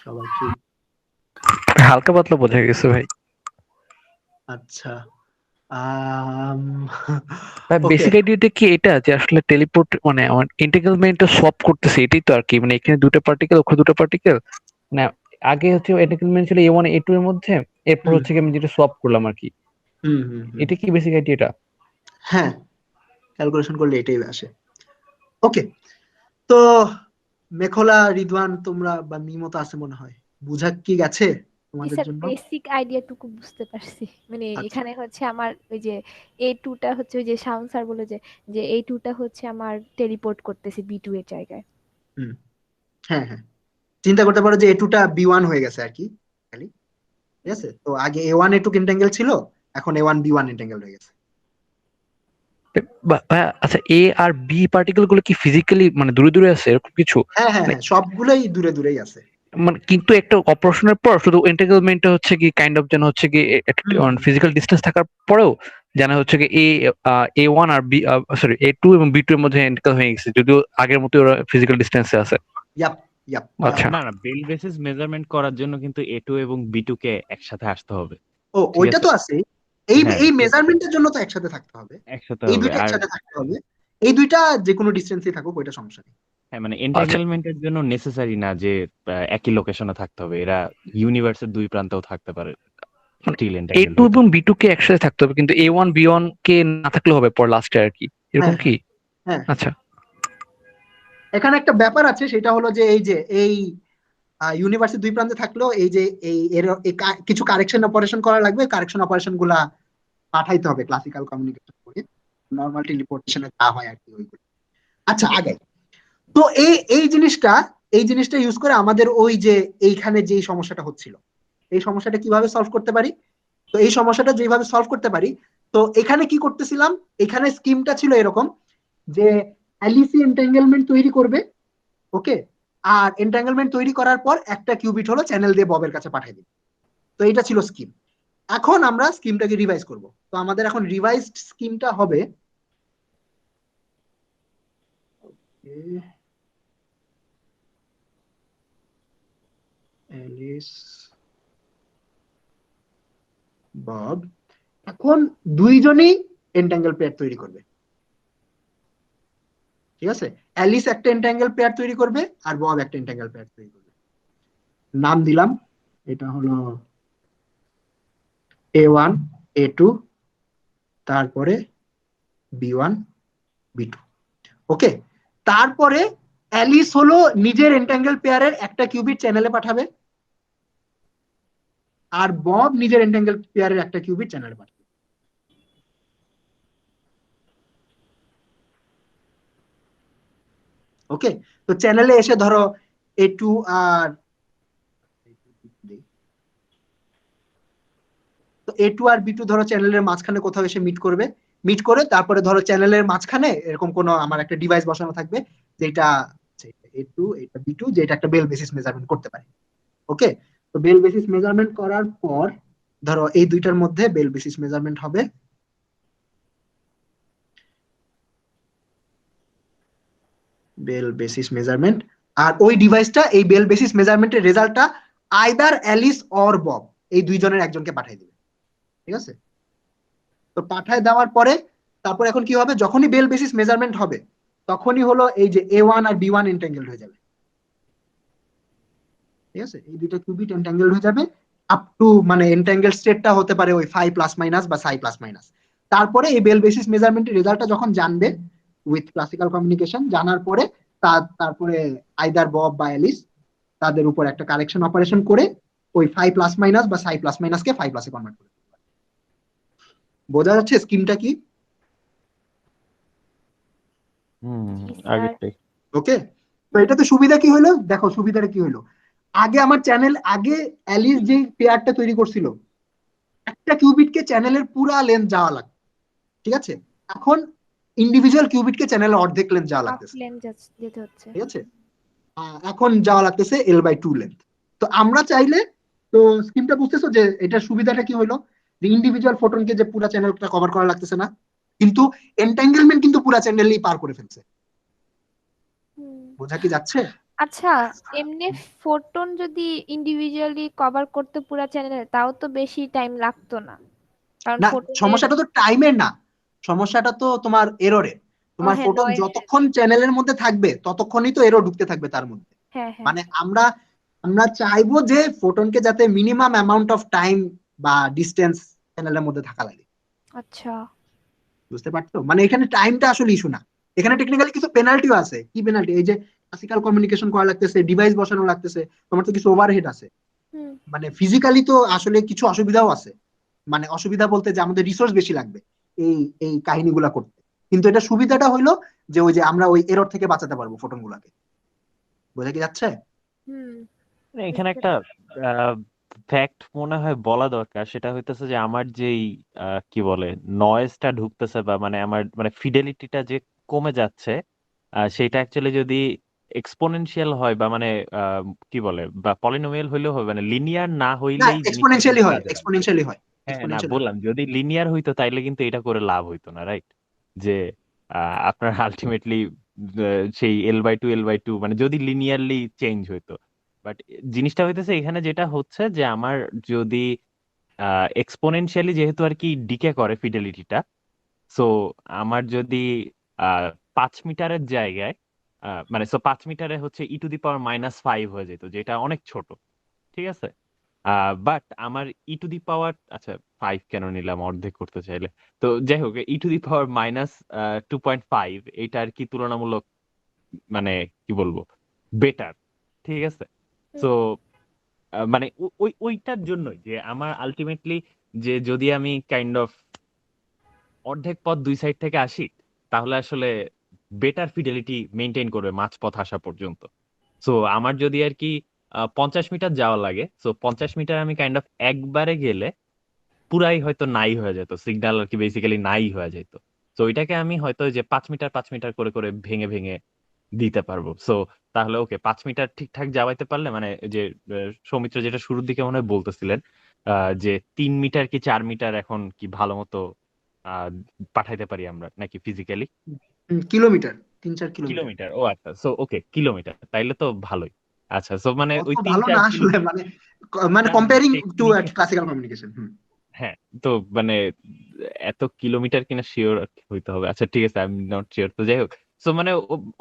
সবাই কি? হালকা পাতলা বোঝা গেছে ভাই। আচ্ছা, ভাই ওকে, বেসিক আইডিয়াটা কি এটা যে আসলে টেলিপোর্ট মানে আমার ইন্টিগ্রালমেন্টটা সোয়াপ করতেছে, এটাই তো আর কি, মানে এখানে দুটো পার্টিকেল ওখানে দুটো পার্টিকেল, না আগে হচ্ছে ইন্টিগ্রালমেন্ট ছিল A1 A2 এর মধ্যে, এরপর হুম হচ্ছে কি আমি যেটা সোয়াপ করলাম আর কি, হুম হুম হুম, এটা কি বেসিক আইডিয়াটা? হ্যাঁ, ক্যালকুলেশন করলে এটাই আসে। ওকে, তো মেখলা, রিদওয়ান, তোমরা বা মিমতো আছে মনে হয়, বুঝা কি গেছে জি তোমাদের স্যার, জন্য? বেসিক আইডিয়াটুকু বুঝতে পারছি। মানে আচ্ছা, এখানে হচ্ছে আমার ওই যে A2টা হচ্ছে ওই যে শাওন স্যার বলে যে যে A2টা হচ্ছে আমার টেলিপোর্ট করতেছে B2 এর জায়গায়। হুম, হ্যাঁ হ্যাঁ, চিন্তা করতে পারো যে A2টা B1 হয়ে গেছে আর কি, খালি। ঠিক আছে, তো আগে A1 A2 এন্টাঙ্গেল ছিল, এখন A1 B1 এন্টাঙ্গেল হয়ে গেছে। ভাইয়া, আচ্ছা এ আর বি পার্টিকেল গুলো কি ফিজিক্যালি মানে দূরে দূরে আছে এরকম কিছু? হ্যাঁ হ্যাঁ মানে হ্যাঁ, সবগুলোই দূরে দূরেই আছে। মানে কিন্তু একটা অপারেশনের পর শুধু এন্টিগ্রালমেন্টটা হচ্ছে কি কাইন্ড অফ যেন হচ্ছে কি হুম, ফিজিক্যাল ডিস্টেন্স থাকার পরেও যেন হচ্ছে কি A1 আর বি, সরি A2 এবং B2 এর মধ্যে এন্টিগ্রাল হয়ে গেছে, যদিও আগের মতো ওরা ফিজিক্যাল ডিস্টেন্সে আছে। ইয়াপ ইয়াপ, আচ্ছা, না না, বেল বেসিস মেজারমেন্ট করার জন্য কিন্তু A2 এবং B2 কে একসাথে আসতে হবে। ও ঠিক ওইটা আছে, তো আছে, এই হ্যাঁ এই তো মেজারমেন্টের জন্য তো একসাথে থাকতে হবে, একসাথে এই হবে। দুইটা আর একসাথে থাকতে হবে, এই দুইটা যে কোনো ডিস্টেন্সে থাকুক, ওইটা সমস্যা নেই। হ্যাঁ মানে আচ্ছা, এন্টাঙ্গেলমেন্টের জন্য নেসেসারি না যে একই লোকেশনে থাকতে হবে, এরা ইউনিভার্সের দুই প্রান্তেও থাকতে পারে, মানে স্টিল এন্টাঙ্গেলড A2 হইতে এবং পারে। B2 কে একসাথে থাকতে হবে, কিন্তু A1 B1 কে না থাকলেও হবে পর লাস্টে আর কি, হ্যাঁ এরকম হ্যাঁ কি? হ্যাঁ, আচ্ছা, এখানে একটা ব্যাপার আছে, সেটা হলো যে এই ইউনিভার্সের দুই প্রান্তে থাকলেও এই যে কিছু কারেকশন অপারেশন করা লাগবে, কারেকশন অপারেশন গুলা পাঠাইতে হবে ক্লাসিক্যাল কমিউনিকেশন করে, নর্মাল টেলিপোর্টেশনে যা হয় আর কি ওইগুলো। আচ্ছা, আগে তো এই জিনিসটা ইউজ করে আমাদের ওই যে এইখানে যে সমস্যাটা হচ্ছিল, এই সমস্যাটা কিভাবে সলভ করতে পারি? তো এই সমস্যাটা যেভাবে সলভ করতে পারি, তো এখানে কি করতেছিলাম, এখানে স্কিমটা ছিল এরকম যে অ্যালিসি এন্টাঙ্গেলমেন্ট তৈরি করবে, ওকে, আর এন্টাঙ্গেলমেন্ট তৈরি করার পর একটা কিউবিট হলো চ্যানেল দিয়ে ববের কাছে পাঠিয়ে দিবে। তো এটা ছিল স্কিম। এখন আমরা স্কিমটাকে রিভাইজ করব, তো আমাদের এখন রিভাইজড স্কিমটা হবে অ্যালিস বব, এখন দুইজনেই এন্টাঙ্গেল পেয়ার তৈরি করবে। ঠিক আছে, অ্যালিস একটা এন্টাঙ্গেল পেয়ার তৈরি করবে আর বব একটা এন্টাঙ্গেল পেয়ার তৈরি করবে। নাম দিলাম, এটা হলো A1 A2, তারপরে B1 B2, ওকে। তারপরে অ্যালিস হলো নিজের এন্টাঙ্গেল পেয়ারের একটা কিউবিট চ্যানেলে পাঠাবে, আর বব নিজের এন্টাঙ্গেল পেয়ারের একটা কিউবিট চ্যানেলে পাঠাবে। ওকে, তো চ্যানেলে এসে ধরো A2 আর তো A2 আর B2 ধরো চ্যানেলের মাঝখানে কোথাও এসে মিট করবে, মিট করে তারপরে ধরো চ্যানেলের মাঝখানে এরকম কোনো আমার একটা ডিভাইস বসানো থাকবে, যেটা A2 এটা B2, যেটা একটা বেল বেসিস মেজারমেন্ট করতে পারে। ওকে, তো বেল বেসিস মেজারমেন্ট করার পর ধরো এই দুইটার মধ্যে বেল বেসিস মেজারমেন্ট হবে, বেল বেসিস মেজারমেন্ট, আর ওই ডিভাইসটা এই বেল বেসিস মেজারমেন্টের রেজাল্টটা আইদার অ্যালিস অর বব, এই দুইজনের একজনকে পাঠিয়ে দিবে। ঠিক আছে, তো পাঠায় দেওয়ার পরে তারপর এখন কি হবে, যখনই বেল বেসিস মেজারমেন্ট হবে তখনই হলো এই যে A1 আর B1 এন্টাঙ্গেলড হয়ে যাবে। ঠিক আছে, এই দুইটা কিউবিট এন্ট্যাঙ্গেলড হয়ে যাবে আপ টু মানে এন্ট্যাঙ্গেল স্টেটটা হতে পারে ওই ফাই প্লাস মাইনাস বা সাই প্লাস মাইনাস। তারপরে এই বেল বেসিস মেজারমেন্টের রেজাল্টটা যখন জানবে উইথ ক্লাসিক্যাল কমিউনিকেশন জানার পরে তারপরে আইদার বব বা অ্যালিস তাদের উপর একটা কারেকশন অপারেশন করে ওই ফাই প্লাস মাইনাস বা সাই প্লাস মাইনাসকে ফাই প্লাসে কনভার্ট করে। বোঝা যাচ্ছে স্কিমটা কি? জি স্যার। আগেরটাই। ওকে, তো এটাতে সুবিধা কি হলো দেখো, সুবিধাটা কি হলো, আগে আমার চ্যানেল আগে অ্যালিস যে পেয়ারটা তৈরি করছিল একটা কিউবিটকে চ্যানেলের পুরা লেন্থ যাওয়া লাগবে, ঠিক আছে, এখন ইন্ডিভিজুয়াল কিউবিটকে চ্যানেলের অর্ধেক লেন্থ যাওয়া হাফ লাগতেছে, লেন যেতে হচ্ছে। ঠিক আছে, এখন যাওয়া লাগতেছে L/2 লেন্থ। তো আমরা চাইলে, তো স্কিমটা বুঝতেছো যে এটার সুবিধাটা কি হলো, যে ইন্ডিভিজুয়াল ফোটনকে যে পুরা চ্যানেলটা কভার করা লাগতেছে না, কিন্তু এন্টাঙ্গেলমেন্ট কিন্তু পুরা চ্যানেলই পার করে ফেলছে। হুম। বোঝা কি যাচ্ছে? আচ্ছা, এমনি ফোটন যদি ইন্ডিভিজুয়ালি কভার করতে পুরা চ্যানেলে তাও তো বেশি টাইম লাগতো না, কারণ না, ফোটনের সমস্যাটা তো টাইমের না, সমস্যাটা তো তোমার এররে। তোমার হ্যাঁ ফোটন নয়েজ। যতক্ষণ চ্যানেলের মধ্যে থাকবে ততক্ষণই তো এরর ঢুকতে থাকবে তার মধ্যে। হ্যাঁ হ্যাঁ। মানে আমরা আমরা চাইবো যে ফোটনকে যাতে মিনিমাম অ্যামাউন্ট অফ টাইম বা ডিস্টেন্স চ্যানেলের মধ্যে থাকা লাগে। আচ্ছা। বুঝতে পারছো, মানে এখানে টাইমটা আসলে ইস্যু না, এখানে টেকনিক্যালি কিছু পেনাল্টিও আছে। কি পেনাল্টি? এই যে ক্লাসিক্যাল কমিউনিকেশন করা লাগতেছে, ডিভাইস বসানো লাগতেছে, তোমার তো কিছু ওভারহেড আছে, হুম। মানে ফিজিক্যালি তো আসলে কিছু অসুবিধাও আছে। মানে অসুবিধা বলতে যে আমাদের রিসোর্স বেশি লাগবে এই এই কাহিনীগুলা করতে, কিন্তু এটা সুবিধাটা হইলো যে ওই যে আমরা ওই এরর থেকে বাঁচাতে পারবো ফোটন গুলাকে। বোঝা কি যাচ্ছে? হুম। এখানে বুঝতে একটা ফ্যাক্ট মনে হয় বলা দরকার, সেটা হইতেছে যে আমার যেই কি বলে নয়েজটা ঢুকতেছে বা মানে আমার মানে ফিডেলিটিটা যে কমে যাচ্ছে, সেটা অ্যাকচুয়ালি যদি এক্সপোনেনশিয়াল হয় বা মানে কি বলে বা পলিনোমিয়াল হইলেও হবে, মানে লিনিয়ার না না, হইলেই জিনিসটা এক্সপোনেনশিয়ালি কিন্তু হয়, কাজে লাগবে। এক্সপোনেনশিয়ালি হয়, হ্যাঁ না এক্সপোনেনশিয়ালি হয়। বললাম, যদি লিনিয়ার হইতো তাইলে কিন্তু এটা করে লাভ হইতো না, রাইট? যে আপনার আলটিমেটলি সেই L/2 মানে যদি লিনিয়ারলি চেঞ্জ হইতো। বাট জিনিসটা হইতেছে এখানে যেটা হচ্ছে যে আমার যদি এক্সপোনেনশিয়ালি যেহেতু আর কি ডিকে করে ফিডেলিটিটা, সো আমার যদি 5 মিটারের জায়গায় মানে 5 মিটারে হচ্ছে e⁻⁻5 হয়ে যেত, যেটা অনেক ছোট, ঠিক আছে। বাট আমার e⁻, আচ্ছা 5 কেন নিলাম অর্ধেক করতে চাইলে, তো যাই হোক e⁻−2.5 এটা আর কি তুলনামূলক মানে কি বলবো বেটার, ঠিক আছে। তো মানে ওইটার জন্যই যে আমার আলটিমেটলি যে যদি আমি কাইন্ড অফ অর্ধেক পথ দুই সাইড থেকে আসি, তাহলে আসলে বেটার ফিডেলিটি মেনটেন করবে মাঝপথ আসা পর্যন্ত। সো আমার যদি আর কি 50 মিটার যাওয়া লাগে, সো 50 মিটার আমি কাইন্ড অফ একবারে গেলে পুরাই হয়তো নাই হয়ে যেত, সিগন্যাল আর কি বেসিক্যালি নাই হয়ে যেত। তো ওইটাকে আমি হয়তো ওই যে 5 মিটার 5 মিটার করে করে ভেঙে ভেঙে দিতে পারবো। সো তাহলে ওকে 5 মিটার ঠিকঠাক যাওয়াইতে পারলে মানে এই যে সৌমিত্র যেটা শুরুর দিকে মনে হয় বলতেছিলেন যে 3 মিটার কি 4 মিটার এখন কি ভালো মতো আহ পাঠাইতে পারি আমরা নাকি ফিজিক্যালি? Kilometre, 3-4 kilometre. কিলোমিটার, ও আচ্ছা, সো ওকে কিলোমিটার তাইলে তো ভালোই। আচ্ছা, সো মানে অত ওই তিন ভালো চার না কিলো আসলে, মানে মানে না না মানে comparing two technical, classical communication. হ্যাঁ। তো মানে এত কিলোমিটার কিনা শিওর হইতে হবে, আচ্ছা ঠিক আছে, আই এম নট শিওর। তো যাই হোক, সো মানে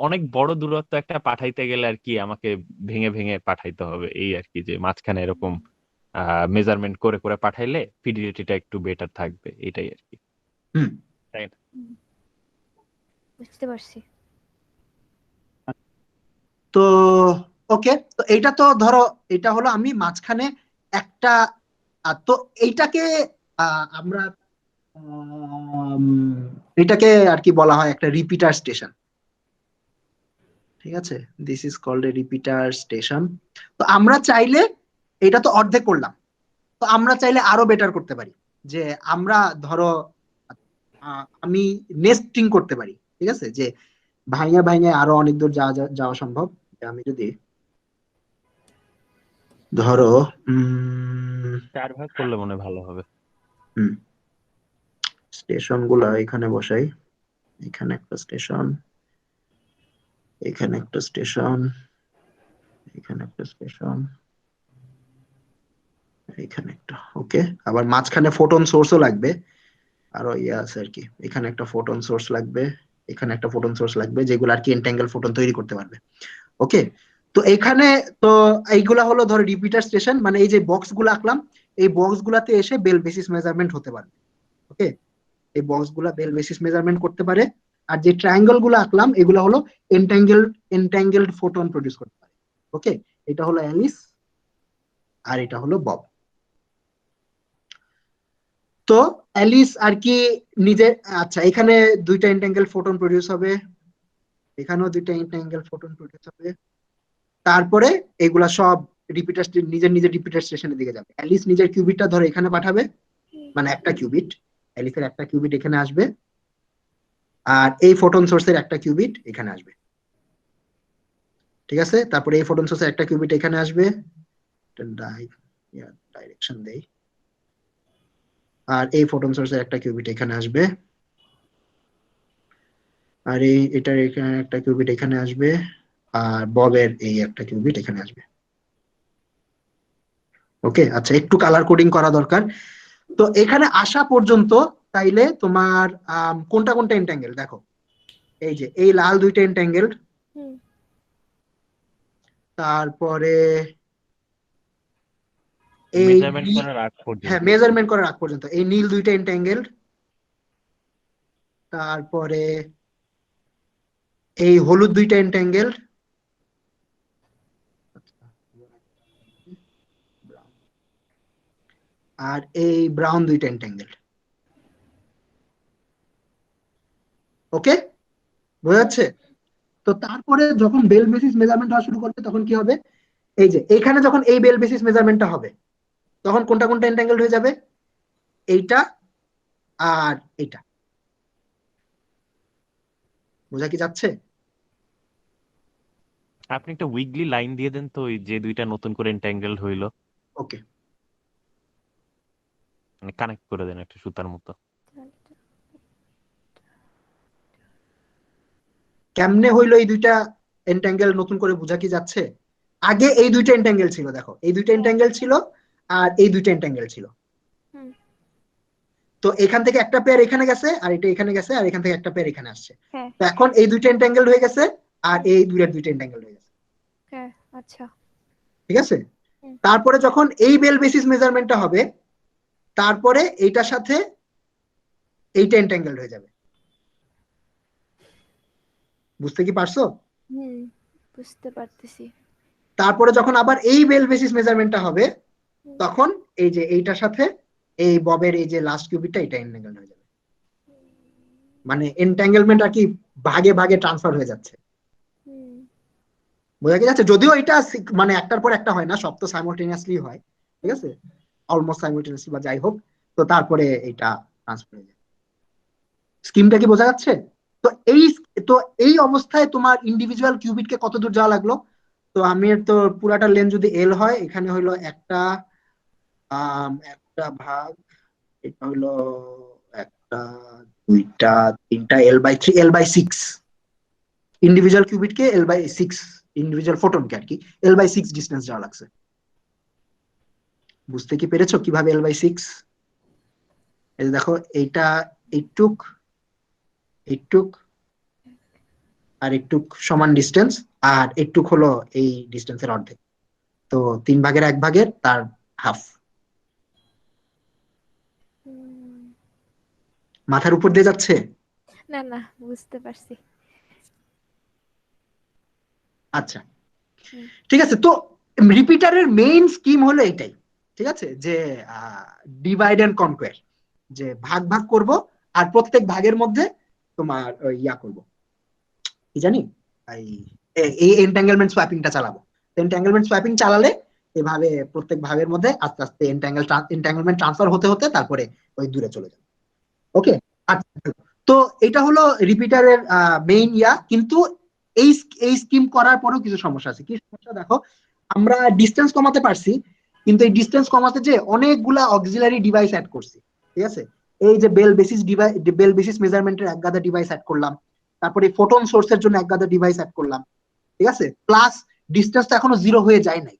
অনেক বড় দূরত্ব একটা পাঠাইতে গেলে আর কি আমাকে ভেঙে ভেঙে পাঠাইতে হবে, এই আর কি যে মাঝখানে এরকম মেজারমেন্ট করে করে পাঠাইলে ফিডিলিটিটা একটু বেটার থাকবে, এটাই আর কি, হুম। তাই না? বুঝতে পারছি। তো ওকে, তো এইটা তো ধরো এটা হলো আমি মাঝখানে একটা তো এইটাকে আমরা আম, এটাকে আর কি বলা হয় একটা রিপিটার স্টেশন, ঠিক আছে, this is called a repeater station. তো আমরা চাইলে এটা তো অর্ধেক করলাম, তো আমরা চাইলে আরো বেটার করতে পারি, যে আমরা ধরো আমি নেস্টিং করতে পারি, ঠিক আছে, যে ভাইঙে ভাইঙে আরো অনেক দূর যাওয়া যাওয়া সম্ভব। যে আমি যদি ধরো 4 ভাগ করলে মনে হয় ভালো হবে। স্টেশন গুলা এখানে বসাই, এখানে একটা স্টেশন, এখানে একটা স্টেশন, এখানে একটা স্টেশন, এখানে একটা, ওকে। আবার মাঝখানে ফোটন সোর্সও লাগবে, আরো ইয়ে আছে আর কি, এখানে একটা ফোটন সোর্স লাগবে, এখানে একটা ফোটন সোর্স লাগবে, যেগুলো আর কি এন্টাঙ্গেল ফোটন তৈরি করতে পারবে। ওকে, তো এখানে তো এইগুলা হলো ধরো রিপিটার স্টেশন, মানে এই যে বক্স গুলো আঁকলাম, এই বক্স গুলাতে এসে বেল বেসিস মেজারমেন্ট হতে পারে। ওকে, এই বক্স গুলা বেল বেসিস মেজারমেন্ট করতে পারে। আর যে ট্রায়াঙ্গেল গুলো আঁকলাম এগুলো হলো এন্ট্যাঙ্গেলড ফোটন প্রডিউস করতে পারে। ওকে, এটা হলো অ্যালিস আর এটা হলো বব। তো অ্যালিস আর কি নিজে, আচ্ছা এখানে দুইটা এন্ট্যাঙ্গেল ফোটন প্রডিউস হবে, এখানেও দুইটা এন্ট্যাঙ্গেল ফোটন প্রডিউস হবে। তারপরে এগুলা সব রিপিটার নিজের রিপিটার স্টেশনের দিকে যাবে। অ্যালিস নিজের কিউবিটটা ধরো এখানে পাঠাবে, মানে একটা কিউবিট, অ্যালিসের একটা কিউবিট এখানে আসবে, আর এই ফোটন সোর্সের একটা কিউবিট এখানে আসবে। ঠিক আছে, তারপরে এই ফোটন সোর্সের একটা কিউবিট এখানে আসবে, ডাইরেকশন দেই, আর এই ফোটন সোর্সের একটা কিউবিট এখানে আসবে, আর এটার এখানে একটা কিউবিট এখানে আসবে, আর ববের এই একটা কিউবিট এখানে আসবে। ওকে, আচ্ছা একটু কালার কোডিং করা দরকার। তো এখানে আসা পর্যন্ত তাইলে তোমার কোনটা কোনটা এন্ট্যাঙ্গেল দেখো, এই যে এই লাল দুইটা এন্ট্যাঙ্গেল, হুম তারপরে এই মেজারমেন্ট করার আগ পর্যন্ত। হ্যাঁ মেজারমেন্ট করার আগ পর্যন্ত এই নীল দুইটা এন্ট্যাঙ্গেল, তারপরে এই হলুদ দুইটা এন্ট্যাঙ্গেল, আর এই ব্রাউন দুইটা এন্ট্যাঙ্গেল। ওকে, বোঝা যাচ্ছে? তো তারপরে যখন বেল বেসিস মেজারমেন্ট হওয়া শুরু করবে তখন কি হবে, এই যে এখানে যখন এই বেল বেসিস মেজারমেন্টটা হবে তখন কোনটা কোনটা এন্ট্যাঙ্গেল হয়ে যাবে, এইটা আর এইটা। বোঝা কি যাচ্ছে? আপনি একটা উইকলি লাইন দিয়ে দেন তো, ওই যে দুইটা নতুন করে এন্ট্যাঙ্গেল হইলো, ওকে, মানে কানেক্ট করে দেন একটা সুতার মতো। কেমনে হইলো এই দুইটা এন্ট্যাঙ্গেল নতুন করে বোঝা কি যাচ্ছে? আগে এই দুইটা এন্ট্যাঙ্গেল ছিল, দেখো এই দুইটা এন্ট্যাঙ্গেল ছিল আর এই দুইটা এন্ট্যাঙ্গেল ছিল। হুম তো এখান থেকে একটা পেয়ার এখানে গেছে, আর এটা এখানে গেছে, আর এখান থেকে একটা পেয়ার এখানে আসছে। হ্যাঁ তো এখন এই দুইটা এন্ট্যাঙ্গেল হয়ে গেছে, আর এই দুইটা এন্ট্যাঙ্গেল হয়ে গেছে। হ্যাঁ আচ্ছা ঠিক আছে, হুম। তারপরে যখন এই বেল বেসিস মেজারমেন্টটা হবে তারপরে এইটার সাথে এইটা এন্ট্যাঙ্গেল হয়ে যাবে। বুঝতে কি পারছো? হুম বুঝতে পারতেছি। তারপরে যখন আবার এই বেল বেসিস মেজারমেন্টটা হবে হুম। তখন এই যে এইটার সাথে এই ববের এই যে লাস্ট কিউবিটটা এটা এন্ট্যাঙ্গেল হয়ে যাবে। মানে এন্ট্যাঙ্গেলমেন্ট আর কি ভাগে ভাগে ট্রান্সফার হয়ে যাচ্ছে। হুম বোঝা কি যাচ্ছে? যদিও এটা মানে একটার পর একটা হয় না, সব তো সাইমultaneously হয়। ঠিক আছে, অলমোস্ট সাইমultaneously বা যাই হোক, তো তারপরে এটা ট্রান্সফার হয়ে যায়। স্কিমটা কি বোঝা যাচ্ছে? তো এই তো এই অবস্থায় তোমার ইন্ডিভিজুয়াল কিউবিটকে কত দূর যাওয়া লাগলো? তো আমি তো পুরাটা লেন যদি এল হয়, এখানে হইলো একটা ভাগ, এটা হইলো একটা, দুইটা, তিনটা, L/3 L/6 individual কিউবিটকে L/6 individual ফোটনকে আর কি L/6 ডিস্টেন্স যাওয়া লাগছে। বুঝতে কি পেরেছো কিভাবে L/6? এই যে দেখো এইটা এইটুক এইটুক আর একটুক সমান ডিস্টেন্স, আর একটুক হলো এই ডিস্টেন্সের অর্ধেক। তো 3/1 তার হাফ। হুম। মাথার উপর দিয়ে যাচ্ছে? না না বুঝতে পারছি। আচ্ছা হুম। ঠিক আছে, তো রিপিটারের মেইন স্কিম হলো এটাই। ঠিক আছে, যে ডিভাইড এন্ড কনকোয়ার, যে ভাগ ভাগ করব আর প্রত্যেক ভাগের মধ্যে তোমার ইয়া করব, কি জানি এই এন্ট্যাঙ্গেলমেন্ট সোয়াপিংটা চালাবো। এন্ট্যাঙ্গেলমেন্ট সোয়াপিং চালালে এভাবে প্রত্যেক ভাগের মধ্যে আস্তে আস্তে এন্ট্যাঙ্গেলমেন্ট ট্রান্সফার হতে হতে তারপরে ওই দূরে চলে যাবে। ওকে, আচ্ছা তো এটা হলো রিপিটারের মেইন ইয়া। কিন্তু এই এই স্কিম করার পরেও কিছু সমস্যা আছে। কি সমস্যা দেখো, আমরা ডিস্টেন্স কমাতে পারছি, কিন্তু এই ডিস্টেন্স কমাতে যে অনেকগুলা অক্সিলারি ডিভাইস অ্যাড করছি। ঠিক আছে, এই যে বেল বেসিস মেজারমেন্টের এক গাদা ডিভাইস অ্যাড করলাম, তারপরে ফোটন সোর্সের জন্য এক গাদা ডিভাইস অ্যাড করলাম। ঠিক আছে, প্লাস ডিস্টেন্স তো এখনো 0 হয়ে যায় নাই,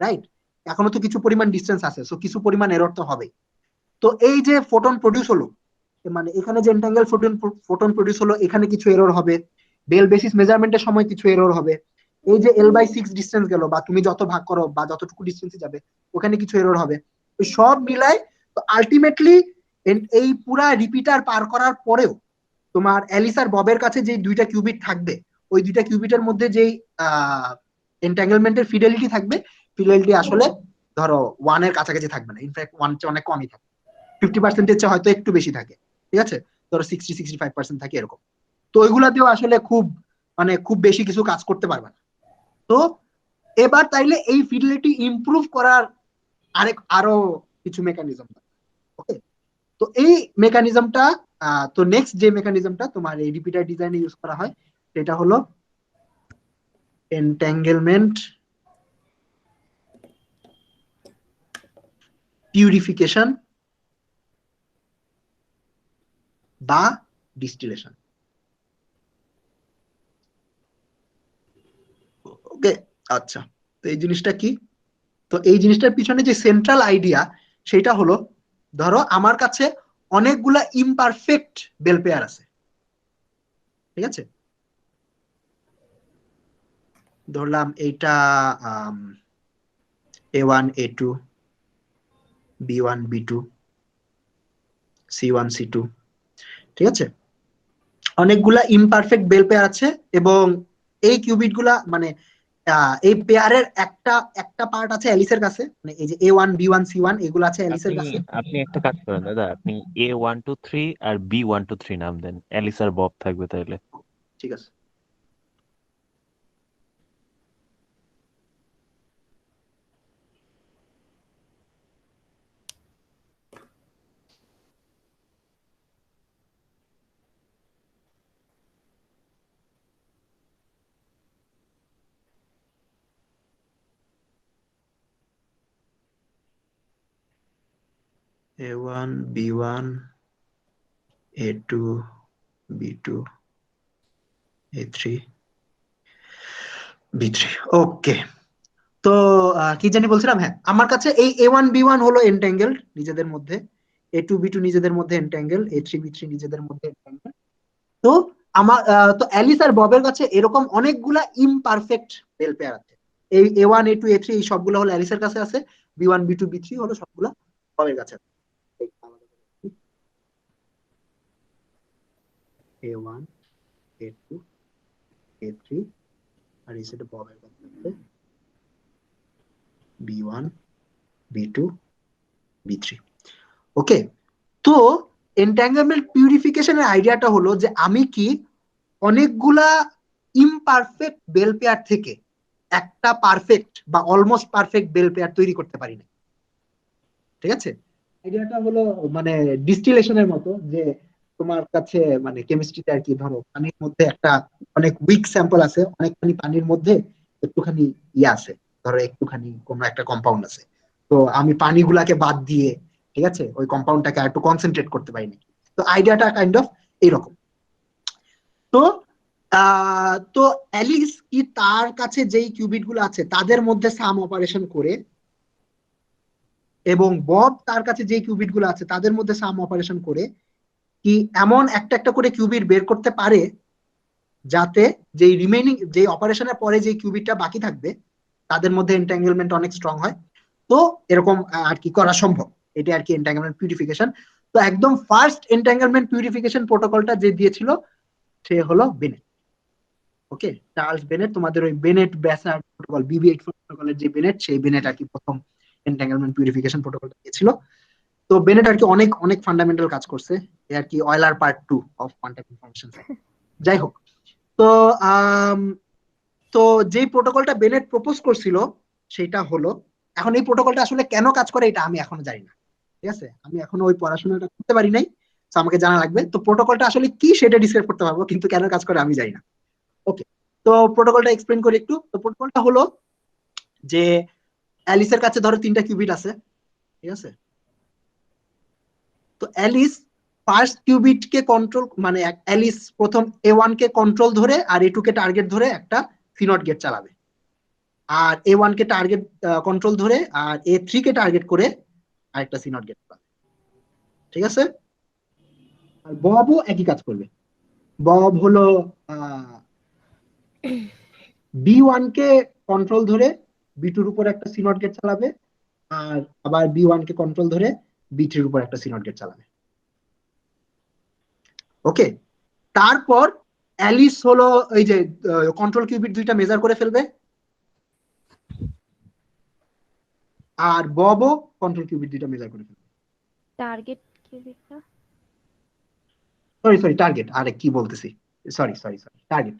রাইট? এখনো তো কিছু পরিমাণ ডিস্টেন্স আছে, সো কিছু পরিমাণ এরর তো হবেই। তো এই যে ফোটন প্রডিউস হলো, মানে এখানে যে এন্ট্যাঙ্গেল ফোটন প্রডিউস হলো, এখানে কিছু এরর হবে, বেল বেসিস মেজারমেন্টের সময় কিছু এরর হবে। এই যে L/6 ডিস্টেন্স গেল, বা তুমি যত ভাগ করো বা যতটুকু ডিস্টেন্সে যাবে ওখানে কিছু এরর হবে, তো সব মিলায় তো আলটিমেটলি এই পুরা রিপিটার পার করার পরেও তোমার অ্যালিস আর ববের কাছে যে দুইটা কিউবিট থাকবে, ওই দুইটা কিউবিটের মধ্যে যেই এন্টাঙ্গেলমেন্টের ফিডেলিটি থাকবে, ফিডেলিটি আসলে ধরো 1 এর কাছাকাছি থাকবে না, ইনফ্যাক্ট 1 চেয়ে অনেক কমই থাকে, 50% চেয়ে হয়তো একটু বেশি থাকে, ঠিক আছে, ধরো 60-65% থাকে এরকম। তো ওইগুলাতেও আসলে খুব বেশি কিছু কাজ করতে পারবে না। তো এবার তাইলে এই ফিডেলিটি ইমপ্রুভ করার আরো কিছু মেকানিজম, ওকে। তো এই মেকানিজমটা, তো নেক্সট যে মেকানিজমটা তোমার এই রিপিটার ডিজাইনে ইউজ করা হয় সেটা হলো এন্ট্যাঙ্গেলমেন্ট পিউরিফিকেশন বা ডিস্টিলেশন, ওকে। আচ্ছা, তো এই জিনিসটা কি? তো এই জিনিসটার পিছনে যে সেন্ট্রাল আইডিয়া সেটা হলো, ধরো আমার কাছে অনেকগুলা ইমপারফেক্ট বেল পেয়ার আছে, ঠিক আছে, ধরলাম এইটা A1 A2 B1 B2 C1 C2, ঠিক আছে, অনেকগুলা ইমপারফেক্ট বেল পেয়ার আছে, এবং এই কিউবিট গুলা মানে এই পেয়ারের একটা পার্ট আছে অ্যালিসের কাছে, মানে এই যে A1 B1 C1 এগুলো আছে অ্যালিসের আপনি কাছে। আপনি একটা কাজ করেন দাদা, আপনি A123 আর B123 নাম দেন, অ্যালিস আর বব থাকবে তাহলে। ঠিক আছে, A1 B1 A2 B2 A3 B3, ওকে। তো কি জানি বলছিলাম, হ্যাঁ, আমার কাছে এই A1 B1 হলো এন্ট্যাঙ্গেলড নিজেদের মধ্যে, A2 B2 নিজেদের মধ্যে এন্ট্যাঙ্গেল, A3 B3 নিজেদের মধ্যে এন্ট্যাঙ্গেল। তো তো অ্যালিস আর ববের কাছে এরকম অনেকগুলা ইমপারফেক্ট বেল পেয়ার আছে। এই A1 A2 A3 এই সবগুলো হলো অ্যালিসের কাছে আছে, B1 B2 B3 হলো সবগুলা ববের কাছে আছে। A1 A2 A3 আর এই সেটা ববের কাছে আছে B1 B2 B3, ওকে। তো এন্ট্যাঙ্গলমেন্ট পিউরিফিকেশনের আইডিয়াটা হলো যে আমি কি অনেকগুলা ইমপারফেক্ট বেল পেয়ার থেকে একটা পারফেক্ট বা অলমোস্ট পারফেক্ট বেল পেয়ার তৈরি করতে পারি না, ঠিক আছে। আইডিয়াটা হলো মানে ডিস্টিলেশনের মতো, যে তোমার কাছে মানে কেমিস্ট্রিতে আর কি, ধরো পানির মধ্যে একটা অনেক উইক স্যাম্পল আছে, অনেকখানি পানির মধ্যে একটুখানি ইয়ে আছে, ধরো একটুখানি কোনো একটা কম্পাউন্ড আছে, তো আমি পানিগুলাকে বাদ দিয়ে, ঠিক আছে, ওই কম্পাউন্ডটাকে একটু কনসেন্ট্রেট করতে পারি না। তো আইডিয়াটা কাইন্ড অফ এইরকম। তো তো অ্যালিস কি তার কাছে যেই কিউবিট গুলো আছে তাদের মধ্যে সাম অপারেশন করে, এবং বব তার কাছে যে কিউবিট গুলো আছে তাদের মধ্যে সাম অপারেশন করে কি এমন একটা একটা করে কিউবিট বের করতে পারে যাতে যে রিমেইনিং যে অপারেশনের পরে যে কিউবিটটা বাকি থাকবে তাদের মধ্যে এন্ট্যাঙ্গেলমেন্ট অনেক স্ট্রং হয়। তো এরকম আর কি করা সম্ভব, এটা আর কি এন্ট্যাঙ্গেলমেন্ট পিউরিফিকেশন। তো একদম ফার্স্ট এন্ট্যাঙ্গেলমেন্ট পিউরিফিকেশন প্রোটোকলটা যে দিয়েছিল সে হলো বেনেট, ওকে, চার্লস বেনেট। তোমাদের ওই বেনেট ব্যাসার্ড প্রোটোকল BB8 প্রোটোকলের যে বেনেট, সেই বেনেট আর কি প্রথম এন্ট্যাঙ্গেলমেন্ট পিউরিফিকেশন প্রোটোকলটা দিয়েছিল। তো বেনেট আর কি অনেক অনেক ফান্ডামেন্টাল কাজ করছে, এ আর কি Euler part 2 of quantum information. যাই হোক, তো তো যে প্রোটোকলটা বেনেট প্রপোজ করছিল সেটা হলো, এখন এই প্রোটোকলটা আসলে কেন কাজ করে এটা আমি এখনো জানি না, ঠিক আছে, আমি এখনো ওই পড়াশোনাটা করতে পারি নাই, তো আমাকে জানা লাগবে। তো প্রোটোকলটা আসলে কি সেটা ডিসক্রাইব করতে পারবো, কিন্তু কেন কাজ করে আমি জানি না, ওকে। তো প্রোটোকলটা এক্সপ্লেন করি একটু। তো প্রোটোকলটা হলো যে অ্যালিসের কাছে ধরো 3টা কিউবিট আছে, ঠিক আছে, তো অ্যালিস ফার্স্ট কিউবিট কে কন্ট্রোল, মানে অ্যালিস প্রথম A1 কে কন্ট্রোল ধরে আর A2 কে টার্গেট ধরে একটা সিনট গেট চালাবে, আর A1 কে টার্গেট কন্ট্রোল ধরে আর A3 কে টার্গেট করে আরেকটা সিনট গেট চালাবে, ঠিক আছে। আর ববও একই কাজ করবে। বব হলো B1 কে কন্ট্রোল ধরে B2 এর উপর একটা সি নট গেট চালাবে, আর আবার B1 কে কন্ট্রোল ধরে B3 এর উপর একটা সি নট গেট চালাবে। ওকে, তারপর অ্যালিস হলো এই যে কন্ট্রোল কিউবিট দুইটা মেজার করে ফেলবে, আর ববও কন্ট্রোল কিউবিট দুইটা মেজার করে ফেলবে। টার্গেট কিউবিট না? সরি টার্গেট, আরে কি বলতেছি, সরি টার্গেট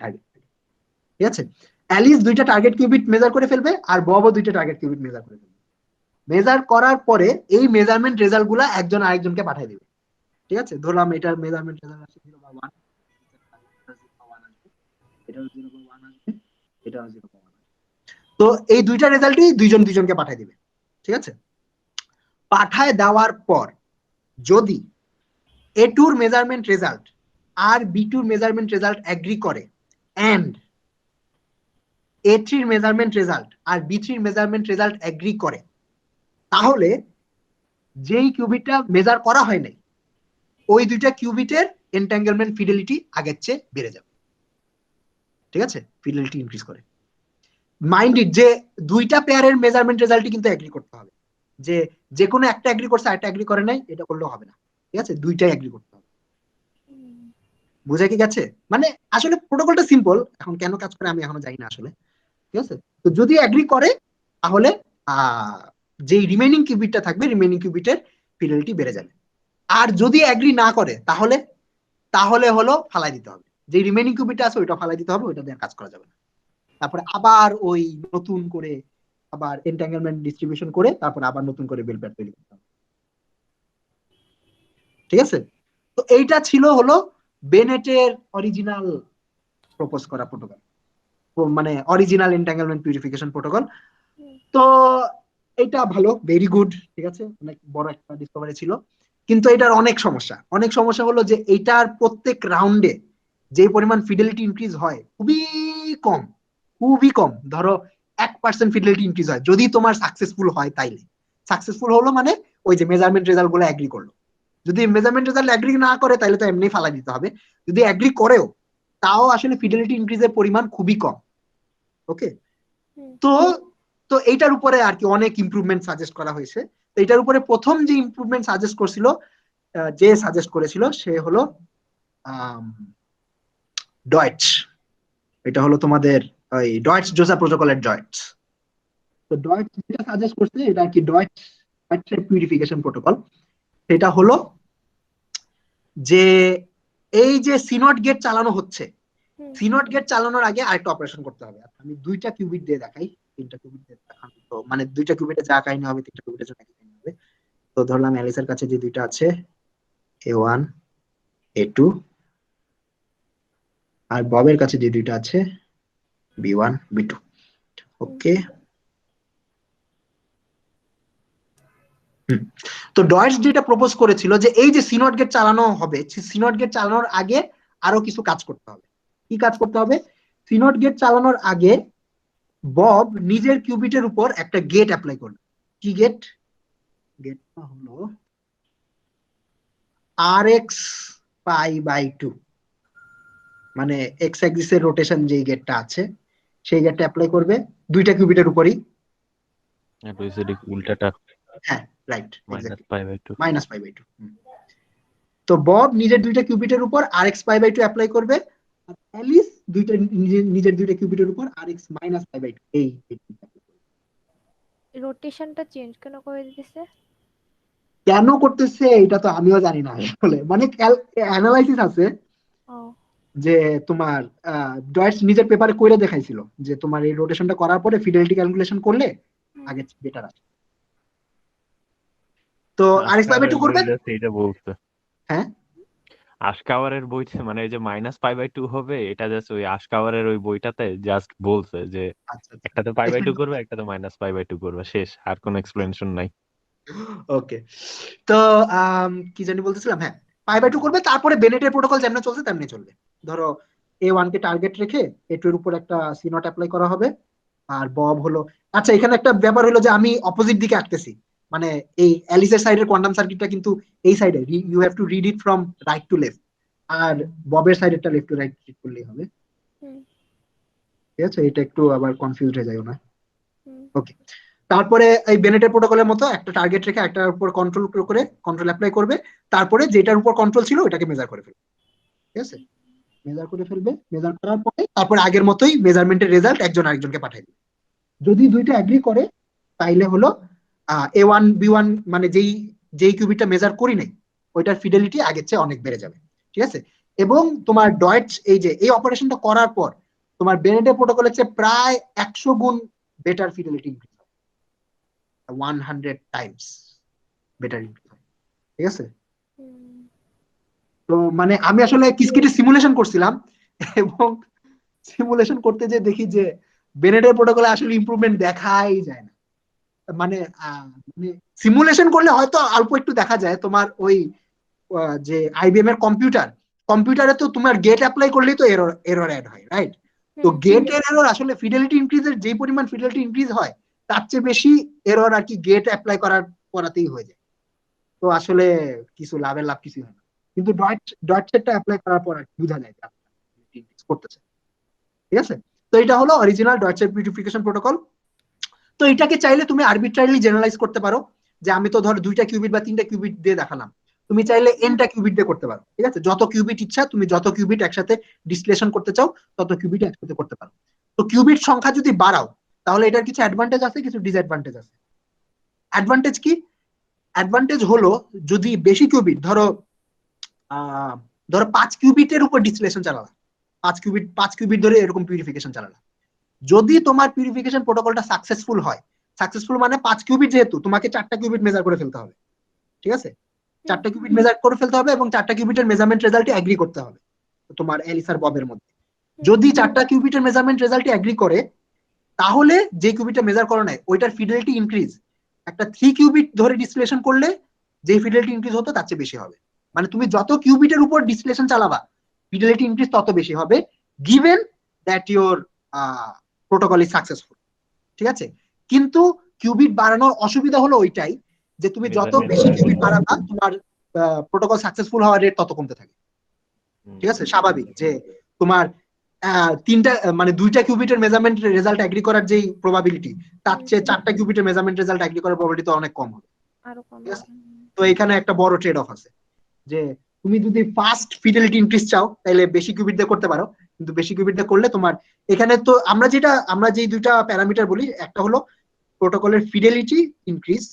ঠিক আছে। অ্যালিস দুইটা টার্গেট কিউবিট মেজার করে ফেলবে, আর ববও দুইটা টার্গেট কিউবিট মেজার করে ফেলবে। মেজার করার পরে এই মেজারমেন্ট রেজাল্ট গুলা একজন আরেকজনকে পাঠিয়ে দিবে। ঠিক আছে, ধরলাম এটার মেজারমেন্ট রেজাল্ট আছে 0 বা 1, এটাও 0 বা 1 আসবে, এটাও 0 বা 1 আসবে। তো এই দুইটা রেজাল্টই দুইজনকে পাঠিয়ে দিবে। ঠিক আছে, পাঠায় দেওয়ার পর যদি A2 এর মেজারমেন্ট রেজাল্ট আর B2 এর মেজারমেন্ট রেজাল্ট এগ্রি করে, এন্ড A3 এর মেজারমেন্ট রেজাল্ট আর B3 এর মেজারমেন্ট রেজাল্ট এগ্রি করে, তাহলে যেই কিউবিটটা মেজার করা হয় নাই ওই দুইটা কিউবিটের এন্টাঙ্গেলমেন্ট ফিডেলিটি আগের চেয়ে বেড়ে যাবে। ঠিক আছে, ফিডেলিটি ইনক্রিজ করে। মাইন্ড ইট যে দুইটা পেয়ারের মেজারমেন্ট রেজাল্টই কিন্তু এগ্রি করতে হবে, যে কোনো একটা এগ্রি করছে আরেকটা এগ্রি করে নাই এটা করলেও হবে না। ঠিক আছে, দুইটাই এগ্রি করতে হবে। বুঝা কি গেছে? মানে আসলে প্রোটোকলটা সিম্পল, এখন কেন কাজ করে আমি এখনো জানি না আসলে। ঠিক আছে, তো যদি এগ্রি করে তাহলে যেই রিমেইনিং কিউবিটটা থাকবে রিমেইনিং কিউবিটের ফিডেলিটি বেড়ে যাবে। আর যদি এগ্রি না করে তাহলে হলো ফালাই দিতে হবে, যে রিমেইনিং কিউবিটটা আছে ওইটা ফালাই দিতে হবে, ওইটা দিয়ে কাজ করা যাবে না। তারপরে আবার ওই নতুন করে আবার এন্টাঙ্গেলমেন্ট ডিস্ট্রিবিউশন করে তারপর আবার নতুন করে বেল প্যাড তৈরি করতে হবে। ঠিক আছে, তো এইটা ছিল হলো বেনেটের অরিজিনাল প্রপোজ করা প্রোটোকল, মানে অরিজিনাল এন্টাঙ্গেলমেন্ট পিউরিফিকেশন প্রোটোকল। তো এটা ভালো, ভেরি গুড। ঠিক আছে, অনেক বড় একটা ডিসকভারি ছিল, কিন্তু এটার অনেক সমস্যা হলো যে এইটার প্রত্যেক রাউন্ডে যে পরিমাণ ফিডেলিটি ইনক্রিজ হয় খুবই কম। ধরো 1% ফিডেলিটি ইনক্রিজ হয় যদি তোমার সাকসেসফুল হয়, তাইলে সাকসেসফুল হলো মানে ওই যে মেজারমেন্ট রেজাল্ট গুলো এগ্রি করলো। যদি মেজারমেন্ট রেজাল্ট এগ্রি না করে তাহলে তো এমনি ফালাই দিতে হবে, যদি এগ্রি করেও তাও আসলে ফিডেলিটি ইনক্রিজের পরিমাণ খুবই কম। ওকে, তো এইটার উপরে আর কি অনেক ইমপ্রুভমেন্ট সাজেস্ট করা হয়েছে। তো এটার উপরে প্রথম যে ইমপ্রুভমেন্ট সাজেস্ট করেছিল সে হলো ডয়েটস। এটা হলো তোমাদের ওই ডয়েটস জোসা প্রোটোকলের ডয়েটস। তো ডয়েটস যেটা সাজেস্ট করছে এটা কি ডয়েটস পিউরিফিকেশন প্রোটোকল। সেটা হলো যে এই যে সিনট গেট চালানো হচ্ছে, সিনট গেট চালানোর আগে আরেকটা অপারেশন করতে হবে। আমি দুইটা কিউবিট দিয়ে দেখাই, তিনটা কিউবিট দিয়ে দেখানো, তো মানে দুইটা কিউবিটে যা কাহিনী হবে তিনটা কিউবিটের জন্য একই কাহিনী হবে। তো ধরলাম অ্যালিসের কাছে যে দুইটা আছে A1 A2, আর ববের কাছে যে দুইটা আছে B1 B2। ওকে, তো ডয়েটস যেটা প্রপোজ করেছিল যে এই যে সিনট গেট চালানো হবে, সিনট গেট চালানোর আগে আরো কিছু কাজ করতে হবে। কি কাজ করতে হবে? সিনট গেট চালানোর আগে বব নিজের কিউবিটের উপর একটা গেট অ্যাপ্লাই করবে। কি গেট? গেটটা হলো RX π/2, মানে এক্স অ্যাক্সিসের রোটেশন যেই গেটটা আছে সেই গেটটা অ্যাপ্লাই করবে দুইটা কিউবিটের উপরই। উল্টাটা, হ্যাঁ রাইট, -π/2। -π/2। তো বব নিজের দুইটা কিউবিটের উপর RX π/2 অ্যাপ্লাই করবে, আর অ্যালিস নিজের দুইটা কিউবিটের উপর RX -π/2 এই রোটেশনটা চেঞ্জ কেন করে দিতেছে? কেন করতেছে এটা তো আমিও জানি না আসলে, মানে অ্যানালাইসিস আছে যে তোমার ডয়েটস নিজের পেপারে কইরা দেখাইছিল যে তোমার এই রোটেশনটা করার পরে ফিডেলিটি ক্যালকুলেশন করলে আগে বেটার আসে। তো RX π/2 করবে, এটা বলছে হ্যাঁ আশকাওয়ারের বইতে, মানে এই যে -π/2 হবে, এটা জাস্ট ওই আশকাওয়ারের ওই বইটাতে জাস্ট বলছে যে আচ্ছা একটাতে π/2 করবে, একটাতে -π/2 করবে, শেষ, আর কোনো এক্সপ্লেনেশন নাই। ওকে, তো কি জানি বলতেছিলাম, হ্যাঁ π/2 করবে, তারপরে বেনেটের প্রোটোকল যেমন চলছে তেমনি চলবে। ধরো A1 কে টার্গেট রেখে A2 এর উপর একটা সি নট অ্যাপ্লাই করা হবে, আর বব হলো, আচ্ছা এখানে একটা ব্যাপার হলো যে আমি অপোজিট দিকে আঁকতেছি, মানে এই অ্যালিসের সাইডের কোয়ান্টাম সার্কিটটা কিন্তু এই সাইডে, you have to read it from right to left, আর ববের সাইডেরটা লেফট টু রাইট রিড করলেই হবে। ঠিক আছে, এটা একটু আবার কনফিউজ হয়ে যায় না। হুম। ওকে, তারপরে এই বেনেটের প্রোটোকলের মতো একটা টার্গেট রেখে একটার উপর কন্ট্রোল করে কন্ট্রোল অ্যাপ্লাই করবে, তারপরে যেটার উপর কন্ট্রোল ছিল ওটাকে মেজার করে ফেলবে। ঠিক আছে, মেজার করে ফেলবে, মেজার করার পরে তারপরে আগের মতোই মেজারমেন্টের রেজাল্ট একজন আরেকজনকে পাঠিয়ে দিবে। যদি দুইটা এগ্রি করে তাইলে হলো A1 B1, মানে যেই যেই কিউবিটটা মেজার করি নাই ওইটার ফিডেলিটি আগের চেয়ে অনেক বেড়ে যাবে। ঠিক আছে, এবং তোমার ডয়েট এই যে এই অপারেশনটা করার পর তোমার বেনেটের প্রোটোকলের চেয়ে প্রায় 100 গুণ বেটার ফিডেলিটি ইনক্রিজ হবে, 100 টাইমস বেটার ইনক্রিজ হবে। ঠিক আছে, হুম। তো মানে আমি আসলে কিসকিটি সিমুলেশন করছিলাম এবং সিমুলেশন করতে যে দেখি যে বেনেটের প্রোটোকলে আসলে ইমপ্রুভমেন্ট দেখাই যায় না। মানে সিমুলেশন করলে হয়তো অল্প একটু দেখা যায়, তোমার ওই যে আইবিএম এর কম্পিউটারে তো তোমার গেট অ্যাপ্লাই করলেই তো এরর এরর অ্যাড হয়, রাইট? তো হুম। গেট এর এরর আসলে ফিডেলিটি ইনক্রিজের যে পরিমাণ ফিডেলিটি ইনক্রিজ হয় তার চেয়ে বেশি এরর আর কি গেট অ্যাপ্লাই করাতেই হয়ে যায়। তো আসলে কিছু লাভের লাভ কিছু হয় না, কিন্তু ডট সেটটা অ্যাপ্লাই করার পর আর কি বোঝা যায় যে আপনি increase করতেছে। ঠিক আছে, তো এটা হলো original dot set beautification protocol. তো এটাকে চাইলে তুমি আরবিট্রারিলি জেনারেলাইজ করতে পারো, যে আমি তো ধর 2টা কিউবিট বা 3টা কিউবিট দিয়ে দেখালাম, তুমি চাইলে এনটা কিউবিট দিয়ে করতে পারো। ঠিক আছে, যত কিউবিট ইচ্ছা, তুমি যত কিউবিট একসাথে ডিসপ্লেশন করতে চাও তত কিউবিট একসাথে করতে পারো। তো কিউবিট সংখ্যা যদি বাড়াও তাহলে এটার কিছু অ্যাডভান্টেজ আছে, কিছু ডিসঅ্যাডভান্টেজ আছে। অ্যাডভান্টেজ কি? অ্যাডভান্টেজ হলো যদি বেশি কিউবিট ধরো 5 কিউবিটের উপর ডিসপ্লেশন চালালা, 5 কিউবিট ধরে এরকম পিউরিফিকেশন চালালা, যদি তোমার পিউরিফিকেশন প্রোটোকলটা সাকসেসফুল হয়, সাকসেসফুল মানে 5 কিউবিট যেহেতু তোমাকে 4টা কিউবিট মেজার করে ফেলতে হবে। ঠিক আছে, 4টা কিউবিট মেজার করে ফেলতে হবে এবং 4টা কিউবিটের মেজারমেন্ট রেজাল্টে এগ্রি করতে হবে তোমার এলিসার ববের মধ্যে। যদি 4টা কিউবিটের মেজারমেন্ট রেজাল্টে এগ্রি করে তাহলে যে কিউবিটটা মেজার করা নাই ওইটার ফিডেলিটি ইনক্রিজ একটা 3 কিউবিট ধরে ডিসপ্লেশন করলে যে ফিডেলিটি ইনক্রিজ হতো তার চেয়ে বেশি হবে। মানে তুমি যত কিউবিটের উপর ডিসপ্লেশন চালাবা ফিডেলিটি ইনক্রিজ তত বেশি হবে, given that your protocol is successful. ঠিক আছে, কিন্তু কিউবিট বাড়ানোর অসুবিধা হলো ওইটাই যে তুমি যত বেশি কিউবিট বাড়াবা তোমার প্রোটোকল সাকসেসফুল হওয়ার রেট তত কমতে থাকে। ঠিক আছে, স্বাভাবিক যে তোমার 3টা মানে 2টা কিউবিটের মেজারমেন্ট রেজাল্ট এগ্রি করার যেই প্রবাবিলিটি তার চেয়ে 4টা কিউবিটের মেজারমেন্ট রেজাল্ট এগ্রি করার প্রবাবিলিটি তো অনেক কম হবে। আরো কম ঠিক আছে, হবে। তো এখানে একটা বড় ট্রেড অফ আছে যে তুমি যদি ফাস্ট ফিডেলিটি ইনক্রিজ চাও তাহলে বেশি কিউবিট দিয়ে করতে পারো, কিন্তু বেশি কিউবিট দিয়ে করলে তোমার এখানে তো আমরা যেই দুইটা প্যারামিটার বলি, একটা হলো প্রোটোকলের ফিডেলিটি ইনক্রিজ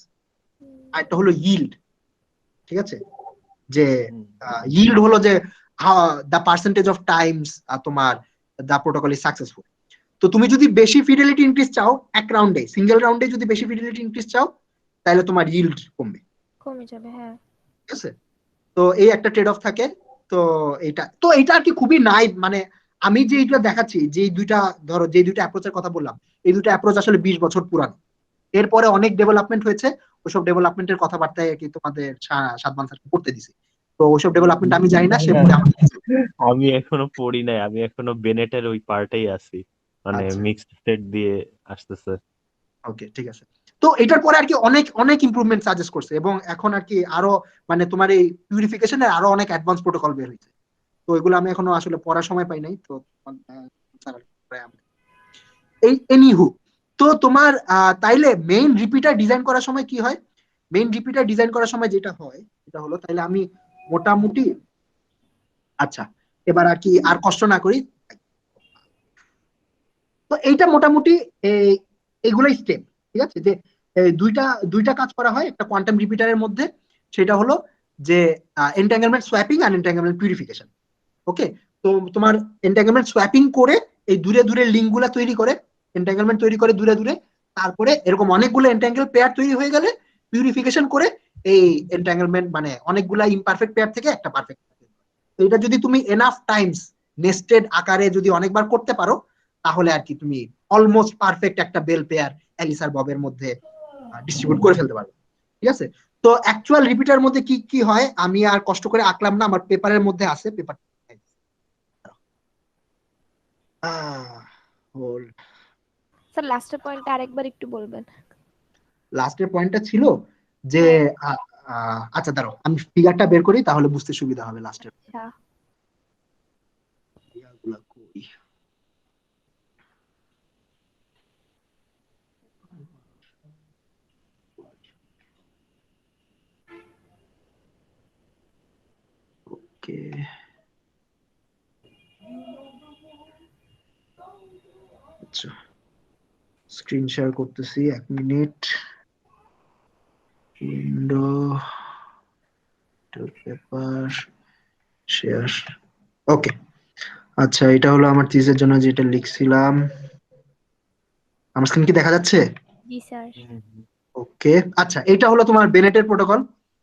আর একটা হলো yield। ঠিক আছে, যে yield হলো যে দ্য পার্সেন্টেজ অফ টাইমস তোমার দ্য প্রোটোকল ইজ সাকসেসফুল। তো তুমি যদি বেশি ফিডেলিটি ইনক্রিজ চাও এক রাউন্ডে, সিঙ্গেল রাউন্ডে যদি বেশি ফিডেলিটি ইনক্রিজ চাও তাহলে তোমার yield কমবে। কমে যাবে, হ্যাঁ। ঠিক আছে, তো এই একটা ট্রেড অফ থাকে। তো এটা আর কি খুবই নাই, মানে আমি যে এটা দেখাচ্ছি যে দুইটা ধরো যে দুইটা অ্যাপ্রোচের কথা বললাম এই দুটো অ্যাপ্রোচ আসলে 20 বছর পুরানো, এরপরে অনেক ডেভেলপমেন্ট হয়েছে, ওইসব ডেভেলপমেন্টের কথাবার্তায় কি তোমাদের সাদমান স্যারকে পড়তে দিছি, তো ওইসব ডেভেলপমেন্ট আমি জানি না, সে পড়ে আমাকে দিছে। আমি এখনো পড়ি নাই, আমি এখনো বেনেটের ওই পার্টেই আছি, মানে আচ্ছা, মিক্সড স্টেট দিয়ে আসতেছে। ওকে, ঠিক আছে। তো এটার পরে আর কি অনেক অনেক ইমপ্রুভমেন্ট সাজেস্ট করছে এবং এখন আর কি আরো মানে তোমার এই পিউরিফিকেশনের আরো অনেক অ্যাডভান্স প্রোটোকল বের হয়েছে। তো এগুলো আমি এখনো আসলে পড়ার সময় পাই নাই, তো এই এনিহু। তো তোমার তাইলে মেইন রিপিটার ডিজাইন করার সময় কি হয়? মেইন রিপিটার ডিজাইন করার সময় যেটা হয় সেটা হলো, তাইলে আমি মোটামুটি আচ্ছা এবার আর কি আর কষ্ট না করি, তো এইটা মোটামুটি এইগুলাই স্টেপ। ঠিক আছে, যে দুইটা দুইটা কাজ করা হয় একটা কোয়ান্টাম রিপিটারের মধ্যে, সেটা হলো যে এন্টাঙ্গেলমেন্ট সোয়াপিং আর এন্টাঙ্গেলমেন্ট পিউরিফিকেশন। ওকে, তো তোমার এন্টাঙ্গেলমেন্ট সোয়াপিং করে এই দূরে দূরে লিঙ্ক গুলা তৈরি করে, এন্টাঙ্গেলমেন্ট তৈরি করে দূরে দূরে, তারপরে এরকম অনেকগুলো এন্টাঙ্গেল পেয়ার তৈরি হয়ে গেলে পিউরিফিকেশন করে এই এন্টাঙ্গেলমেন্ট মানে অনেকগুলা ইমপারফেক্ট পেয়ার থেকে একটা পারফেক্ট। তো এটা যদি তুমি এনাফ টাইমস নেস্টেড আকারে যদি অনেকবার করতে পারো তাহলে আর কি তুমি অলমোস্ট পারফেক্ট একটা বেল পেয়ার এলিসার ববের মধ্যে ডিস্ট্রিবিউট করে ফেলতে পারবে। ঠিক আছে, তো অ্যাকচুয়াল রিপিটার মধ্যে কি কি হয় আমি আর কষ্ট করে আঁকলাম না, আমার পেপারের মধ্যে আছে, পেপার স্যার লাস্টের পয়েন্টটা আরেকবার একটু বলবেন। লাস্টের পয়েন্টটা ছিল যে আচ্ছা দাঁড়াও আমি ফিগারটা বের করি তাহলে বুঝতে সুবিধা হবে লাস্টের। আচ্ছা, ওকে, আচ্ছা স্ক্রিন শেয়ার করতেছি, 1 মিনিট। উইন্ডো পেপার শেয়ার, ওকে। আচ্ছা এটা হলো আমার থিসের জন্য যেটা লিখছিলাম। আমার স্ক্রিন কি দেখা যাচ্ছে? জি স্যার। ওকে, আচ্ছা এটা হলো তোমার বেনেটের প্রোটোকল,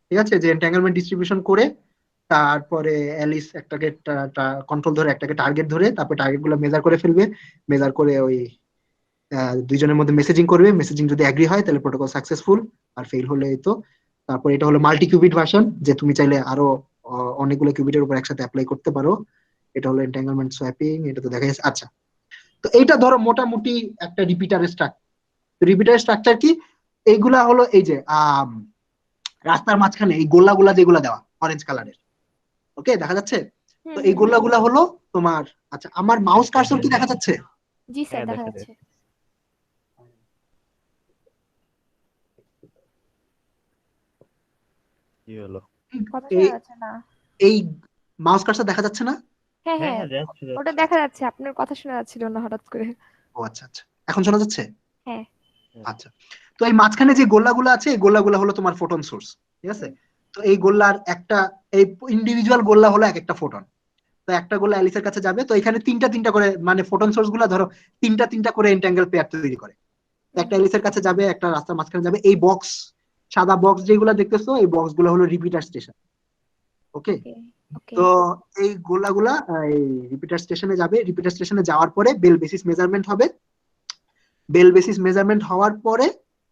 ঠিক আছে, যে এন্টাঙ্গেলমেন্ট ডিস্ট্রিবিউশন করে তারপরে অ্যালিস একটাকে কন্ট্রোল ধরে, একটাকে টার্গেট ধরে, তারপরে টার্গেট গুলো মেজার করে ফেলবে, মেজার করে ওই দুইজনের মধ্যে মেসেজিং করবে, মেসেজিং যদি অ্যাগ্রি হয় তাহলে প্রোটোকল সাকসেসফুল, আর ফেল হলে এই তো। তারপর এটা হলো মাল্টি কিউবিট ভার্সন, যে তুমি চাইলে আরো অনেকগুলো কিউবিটের উপর একসাথে অ্যাপ্লাই করতে পারো। এটা হলো এন্টাঙ্গেলমেন্ট সোয়াপিং, এটা তো দেখা যাচ্ছে। আচ্ছা তো এইটা ধরো মোটামুটি একটা রিপিটারের স্ট্রাকচার। রিপিটারের স্ট্রাকচার কি? এইগুলা হলো এই যে রাস্তার মাঝখানে এই গোল্লাগুলা যেগুলা দেওয়া অরেঞ্জ কালারের, ওকে দেখা যাচ্ছে? তো এই গোল্লাগুলা হলো তোমার, আচ্ছা আমার মাউস কার্সর কি দেখা যাচ্ছে? জি স্যার হ্যাঁ, দেখা দেখা যাচ্ছে। কি হলো? কথা এই শোনা যাচ্ছে না। এই মাউস কার্সর দেখা যাচ্ছে না? হ্যাঁ হ্যাঁ, হ্যাঁ, হ্যাঁ, যাচ্ছে, ওটা যাচ্ছে। দেখা যাচ্ছে, আপনার কথা শোনা যাচ্ছিল না হঠাৎ করে। ও আচ্ছা আচ্ছা, এখন শোনা যাচ্ছে? হ্যাঁ। আচ্ছা, তো এই মাঝখানে যে গোল্লাগুলো আছে এই গোল্লাগুলো হলো তোমার ফোটন সোর্স, ঠিক আছে? তো এই গোল্লার একটা, এই ইন্ডিভিজুয়াল গোল্লা হলো এক একটা ফোটন। তো একটা গোল্লা অ্যালিসের কাছে যাবে, তো এখানে তিনটা তিনটা করে, মানে ফোটন সোর্স গুলা ধরো তিনটা তিনটা করে এন্টাঙ্গেল পেয়ার তৈরি করে। তো একটা অ্যালিসের কাছে যাবে, একটা রাস্তার মাঝখানে যাবে। এই বক্স, সাদা বক্স যেগুলো দেখতেছো, এই বক্স গুলো হলো রিপিটার স্টেশন, ওকে? ওকে ওকে তো এই গোল্লাগুলা এই রিপিটার স্টেশনে যাবে, রিপিটার স্টেশনে যাওয়ার পরে বেল বেসিস মেজারমেন্ট হবে। বেল বেসিস মেজারমেন্ট হওয়ার পরে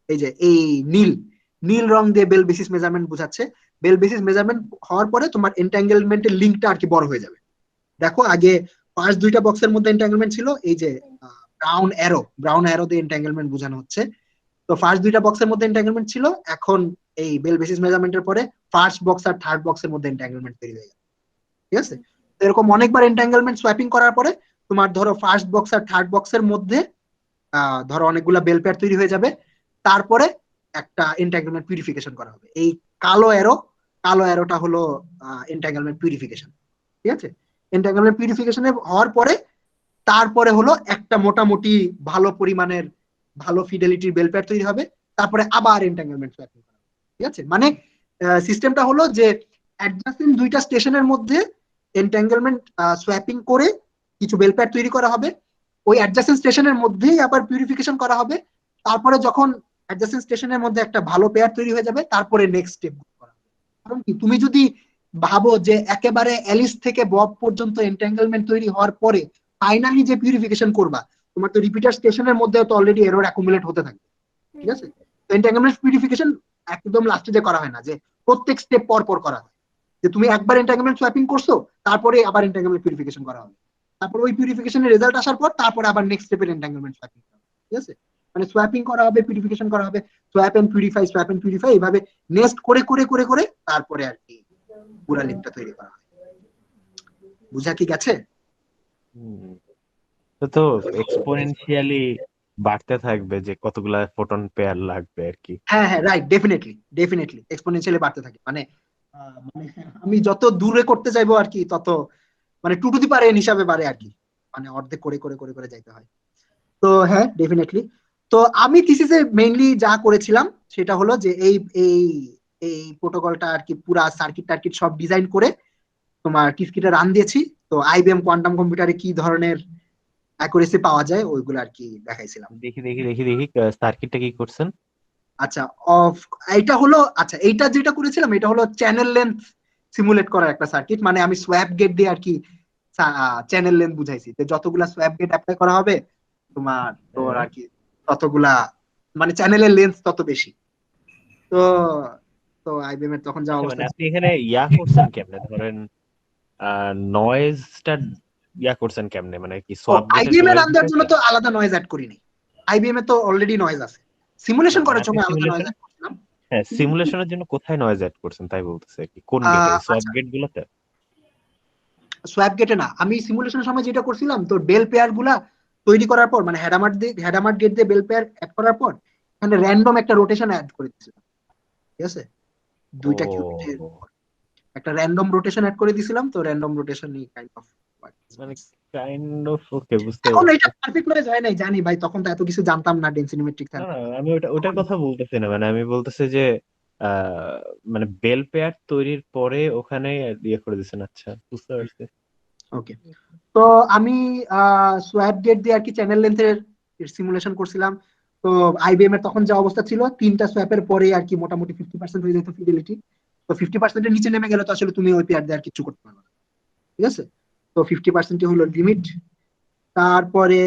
এই যে এই নীল নীল রং দিয়ে বেল বেসিস মেজারমেন্ট বোঝাচ্ছে। বেল বেসিস মেজারমেন্ট হওয়ার পরে তোমার এন্টাঙ্গেলমেন্টের লিঙ্কটা আর কি বড় হয়ে যাবে। দেখো আগে ফার্স্ট দুইটা বক্সের মধ্যে এন্টাঙ্গেলমেন্ট ছিল, এই যে ব্রাউন অ্যারো দিয়ে এন্টাঙ্গেলমেন্ট বোঝানো হচ্ছে। তো ফার্স্ট দুইটা বক্সের মধ্যে এন্টাঙ্গেলমেন্ট ছিল, এখন এই বেল বেসিস মেজারমেন্টের পরে ফার্স্ট বক্স আর থার্ড বক্সের মধ্যে এন্টাঙ্গেলমেন্ট তৈরি হয়ে গেছে, ঠিক আছে? তো এরকম অনেকবার এন্টাঙ্গেলমেন্ট সোয়াপিং করার পরে তোমার ধরো ফার্স্ট বক্স আর থার্ড বক্সের মধ্যে ধরো অনেকগুলা বেল পেয়ার তৈরি হয়ে যাবে। তারপরে একটা এন্টাঙ্গেলমেন্ট পিউরিফিকেশন করা হবে। এই কালো অ্যারোটা হলো এন্টাঙ্গেলমেন্ট পিউরিফিকেশন, ঠিক আছে? এন্টাঙ্গেলমেন্ট পিউরিফিকেশন হওয়ার পরে তারপরে হলো একটা মোটামুটি ভালো পরিমাণের ভালো ফিডেলিটির বেল পেয়ার তৈরি হবে। তারপরে আবার এন্টাঙ্গেলমেন্ট সোয়াপিং করা হবে, ঠিক আছে? মানে সিস্টেমটা হলো যে অ্যাডজাসেন্ট দুইটা স্টেশনের মধ্যে এন্টাঙ্গেলমেন্ট সোয়াপিং করে কিছু বেল পেয়ার তৈরি করা হবে। ওই অ্যাডজাসেন্ট স্টেশনের মধ্যেই আবার পিউরিফিকেশন করা হবে। তারপরে যখন অ্যাডজাসেন্ট স্টেশনের মধ্যে একটা ভালো পেয়ার তৈরি হয়ে যাবে, তারপরে নেক্সট স্টেপ করা হবে। কারণ কি, তুমি যদি ভাবো যে একেবারে অ্যালিস থেকে বব পর্যন্ত এন্টাঙ্গেলমেন্ট তৈরি হওয়ার পরে ফাইনালি যে পিউরিফিকেশন করবা, তোমার তো রিপিটার স্টেশনের মধ্যে তো অলরেডি এরর অ্যাকুমুলেট হতে থাকবে, ঠিক আছে? তো এন্টাঙ্গেলমেন্ট পিউরিফিকেশন একদম লাস্টে যে করা হয় না, যে প্রত্যেক স্টেপ পর পর করা হয়। যে তুমি একবার এন্টাঙ্গেলমেন্ট সোয়াপিং করছো, তারপরে আবার এন্টাঙ্গেলমেন্ট পিউরিফিকেশন করা হবে। তারপর ওই পিউরিফিকেশনের রেজাল্ট আসার পর তারপরে আবার নেক্সট স্টেপের এন্টাঙ্গেলমেন্ট সোয়াপিং করা হবে, ঠিক আছে? মানে সোয়াপিং করা হবে, পিউরিফিকেশন করা হবে, সোয়াপ এন্ড পিউরিফাই, এইভাবে নেক্সট করে করে করে করে তারপরে আর কি পুরা লিঙ্কটা তৈরি করা হয়। বুঝা কি গেছে? তো এক্সপোনেনশিয়ালি বাড়তে থাকবে যে কতগুলা ফোটন পেয়ার লাগবে আর কি। হ্যাঁ হ্যাঁ রাইট, ডেফিনেটলি এক্সপোনেনশিয়ালি বাড়তে থাকে। মানে মানে আমি যত দূরে করতে চাইবো আর কি, তত মানে 2 টু দি পাওয়ার n হিসাবে বাড়ে আর কি, মানে অর্ধেক করে করে করে করে যাইতে হয়। তো হ্যাঁ ডেফিনেটলি। তো আমি থিসিসে মেইনলি যা করেছিলাম সেটা হলো যে এই এই এই প্রোটোকলটা আর কি পুরা সার্কিট টার্কিট সব ডিজাইন করে তোমার কিসকিটা রান দিয়েছি। তো আইবিএম কোয়ান্টাম কম্পিউটারে কি ধরনের অ্যাকুরেসি পাওয়া যায় ওইগুলো আর কি দেখাইছিলাম। দেখি সার্কিটটা কি করছেন? আচ্ছা এইটা হলো, আচ্ছা এইটা যেটা করেছিলাম এটা হলো চ্যানেল লেন্থ সিমুলেট করার একটা সার্কিট। মানে আমি সোয়াপ গেট দিয়ে আর কি চ্যানেল লেন্থ বুঝাইছি, যে যতগুলা সোয়াপ গেট অ্যাপ্লাই করা হবে তোমার তোর আর কি ততগুলা, মানে চ্যানেলের লেন্থ তত বেশি। তো তো আইবিএম এর তখন যা আচ্ছা, অবস্থা মানে আপনি এখানে করছেন কেমনে, ধরেন নয়েজটা করছেন কেমনে, মানে কি সোয়াপ গেটের আইবিএম এ নয়েজ রান দেওয়ার জন্য তো আলাদা নয়েজ অ্যাড করিনি। আইবিএম এ তো অলরেডি নয়েজ আছে, সিমুলেশন করার আপনি সময় আলাদা নয়েজ সিমুলেশন, অ্যাড করছিলাম। হ্যাঁ সিমুলেশনের জন্য কোথায় নয়েজ অ্যাড করছেন তাই বলতেছে আর কি, কোন গেটে, সোয়াপ আচ্ছা গেট গুলোতে? সোয়াপ গেটে না, আমি সিমুলেশনের সময় যেটা করছিলাম তো বেল পেয়ার গুলা তৈরি করার পর, মানে হেডামার গেট দিয়ে বেল পেয়ার অ্যাড করার পর এখানে র্যান্ডম একটা রোটেশন অ্যাড করে দিয়েছিলাম, ঠিক আছে? দুইটা কিউবিটের একটা র্যান্ডম রোটেশন অ্যাড করে দিছিলাম, তো র্যান্ডম রোটেশনই কাইন্ড অফ মানে কাইন্ড অফ ওকে, বুঝতে এখন পারছি। এটা পারফেক্ট নয়েজ হয় নাই জানি ভাই, তখন তো এত কিছু জানতাম না ডেনসিটি ম্যাট্রিক্স। না না, আমি ওটার কথা বলতেছি না, মানে আমি বলতেছি যে আহ মানে বেল পেয়ার তৈরির পরে ওখানে ইয়ে করে দিচ্ছেন। আচ্ছা, বুঝতে পারছি। ওকে, তো আমি সোয়াপ গেট দিয়ে আর কি চ্যানেল লেন্থের সিমুলেশন করছিলাম। তো আইবিএম এর তখন যে অবস্থা ছিল, 3টা সোয়াপের পরে আর কি মোটামুটি 50% হয়ে যেত ফিডেলিটি। তো 50%-এর নিচে নেমে গেলে তো আসলে তুমি ওই পেয়ার দিয়ে আর কিছু করতে পারবে না, ঠিক আছে। তো 50% হলো লিমিট। তারপরে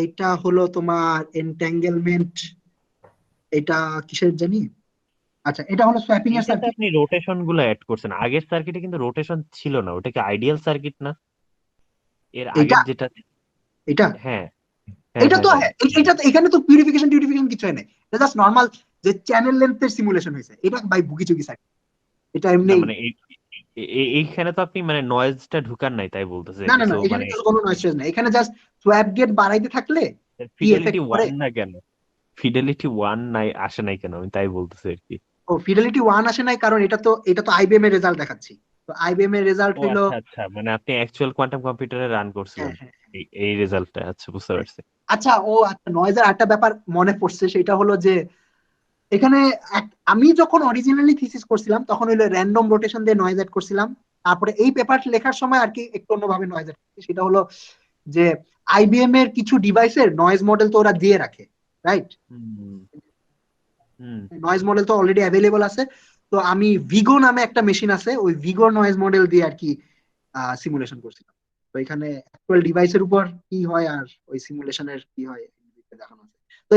এইটা হলো তোমার এন্ট্যাঙ্গেলমেন্ট, এটা কিসের জানি, আচ্ছা এটা হলো সোয়াপিং এর এটাতে সার্কিট। আপনি রোটেশন গুলো অ্যাড করছেন, আগের সার্কিটে কিন্তু রোটেশন ছিল না। ওটা কি আইডিয়াল সার্কিট না এর এইটা আগের যেটা? এটা হ্যাঁ হ্যাঁ এটা হ্যাঁ তো হ্যাঁ। এটা তো এখানে তো পিউরিফিকেশন কিছু হয় না, এটা জাস্ট নর্মাল যে চ্যানেল লেন্থের সিমুলেশন হয়েছে, এটা বাই ভুগিচুগি সার্কিট, এটা না এমনি। মানে এইখানে তো আপনি মানে নয়েজটা ঢুকান নাই, তাই বলতেছে না কি? না না, সো এখানে মানে কিছু কোনো নয়েজ না, এখানে জাস্ট সোয়াপ গেট বাড়াইতে থাকলে কি ফিডেলিটি এফেক্ট করে। ওয়ান না কেন? ফিডেলিটি ওয়ান নাই আসে নাই কেন, আমি তাই বলতেছি আর কি। ও ফিডেলিটি 1 আসে নাই কারণ এটা তো আইবিএম এর রেজাল্ট দেখাচ্ছি, তো আইবিএম এর রেজাল্ট ও হইলো। আচ্ছা আচ্ছা, মানে আপনি অ্যাকচুয়াল কোয়ান্টাম কম্পিউটারে রান করছিলেন হ্যাঁ হ্যাঁ এই রেজাল্টটা। আচ্ছা, বুঝতে হ্যাঁ। পারছি। আচ্ছা আচ্ছা, নয়েজের একটা ব্যাপার মনে পড়ছে, সেটা হলো যে এখানে আমি যখন অরিজিনালি থিসিস করছিলাম তখন হইলো র্যান্ডম রোটেশন দিয়ে নয়েজ এড করছিলাম। তারপরে এই পেপার লেখার সময় আর কি একটু অন্যভাবে নয়েজ এড করছি, সেটা হলো যে আইবিএম এর কিছু ডিভাইসের নয়েজ মডেল তো ওরা দিয়ে রাখে, রাইট? হুম হুম। নয়েজ মডেল তো অলরেডি অ্যাভেলেবল আছে। তো আমি ভিগো নামে একটা মেশিন আছে, ওই ভিগো নয়েজ মডেল দিয়ে আর কি সিমুলেশন করছিলাম। তো এখানে অ্যাকচুয়াল ডিভাইসের উপর কি হয় আর ওই সিমুলেশনের কি হয় দেখানো আছে। তো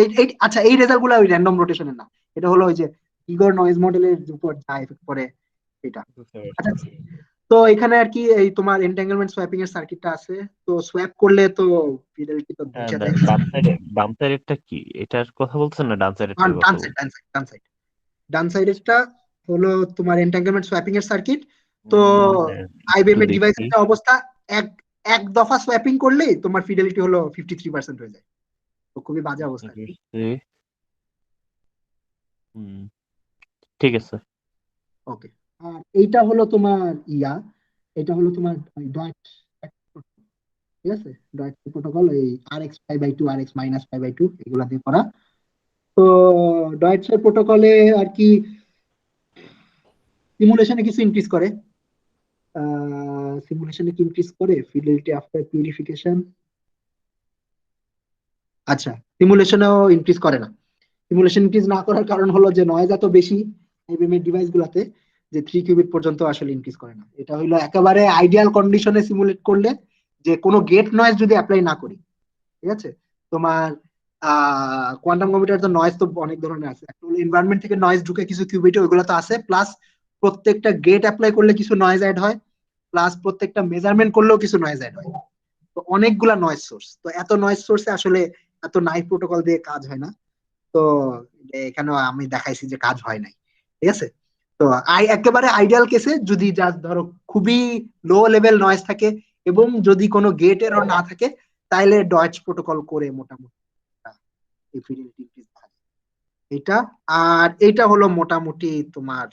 আচ্ছা এই রেজাল্ট গুলো ওই র্যান্ডম রোটেশনের না, এটা হলো ওই যে ভিগোর নয়েজ মডেলের উপর যা এফেক্ট করে এটা। বুঝতে পারছি। আচ্ছা, তো এখানে আর কি এই তোমার এন্টাঙ্গেলমেন্ট সোয়াপিং এর সার্কিটটা আছে। তো সোয়াপ করলে তো ফিডেলিটি তো নিচে যায়। বাম সাইডেরটা কি? এটার কথা বলছেন না ডান সাইডেরটার ডান কথা সাইড বলছেন? ডান সাইড ডান সাইড ডান সাইডেরটা হলো তোমার এন্টাঙ্গেলমেন্ট সোয়াপিং এর সার্কিট। তো হ্যাঁ, একটু আইবিএম এর দেখি। ডিভাইসের অবস্থা, এক এক দফা সোয়াপিং করলেই তোমার ফিডেলিটি হলো 53% হয়ে যায়। তো খুবই বাজে বুঝতে অবস্থা আর কি। পারছি। হুম, ঠিক আছে। ওকে, আর এইটা হলো তোমার এটা হলো তোমার ডট, ঠিক আছে, ডট প্রোটোকল, এই RX5/2 RX-5/2 এগুলা দিয়ে করা। তো ডয়েটসের প্রোটোকলে আর কি সিমুলেশনে কিছু ইনক্রিজ করে, ফিডেলিটি আফটার পিউরিফিকেশন। আচ্ছা, সিমুলেশনেও ইনক্রিজ করে না। সিমুলেশন ইনক্রিজ না করার কারণ হলো যে নয়েজ এত বেশি আইবিএম এর ডিভাইস গুলাতে যে 3 কিউবিট পর্যন্ত আসলে ইনক্রিজ করে না। এটা হইলো একেবারে আইডিয়াল কন্ডিশনে সিমুলেট করলে, যে কোনো গেট নয়েজ যদি অ্যাপ্লাই না করি, ঠিক আছে। তোমার কোয়ান্টাম কম্পিউটার তো নয়েজ তো অনেক ধরনের আছে, একটা হলো এনভায়রনমেন্ট থেকে নয়েজ ঢুকে কিছু কিউবিটে, ওইগুলো তো আছে, প্লাস প্রত্যেকটা গেট অ্যাপ্লাই করলে কিছু নয়েজ অ্যাড হয়, প্লাস প্রত্যেকটা মেজারমেন্ট করলেও কিছু নয়েজ অ্যাড হয়। তো অনেকগুলা নয়েজ সোর্স, তো এত নয়েজ সোর্সে আসলে এত নাইফ প্রোটোকল দিয়ে কাজ হয় না। তো এখানেও আমি দেখাইছি যে কাজ হয় নাই, ঠিক আছে। তো একেবারে আইডিয়াল কেসে যদি জাস্ট ধরো খুবই লো লেভেল নয়েজ থাকে এবং যদি কোনো গেট এরর না থাকে, তাহলে ডয়েটস প্রোটোকল করে মোটামুটি এই ফিডেলিটি ইনক্রিজ হয় এটা। আর এটা হলো মোটামুটি তোমার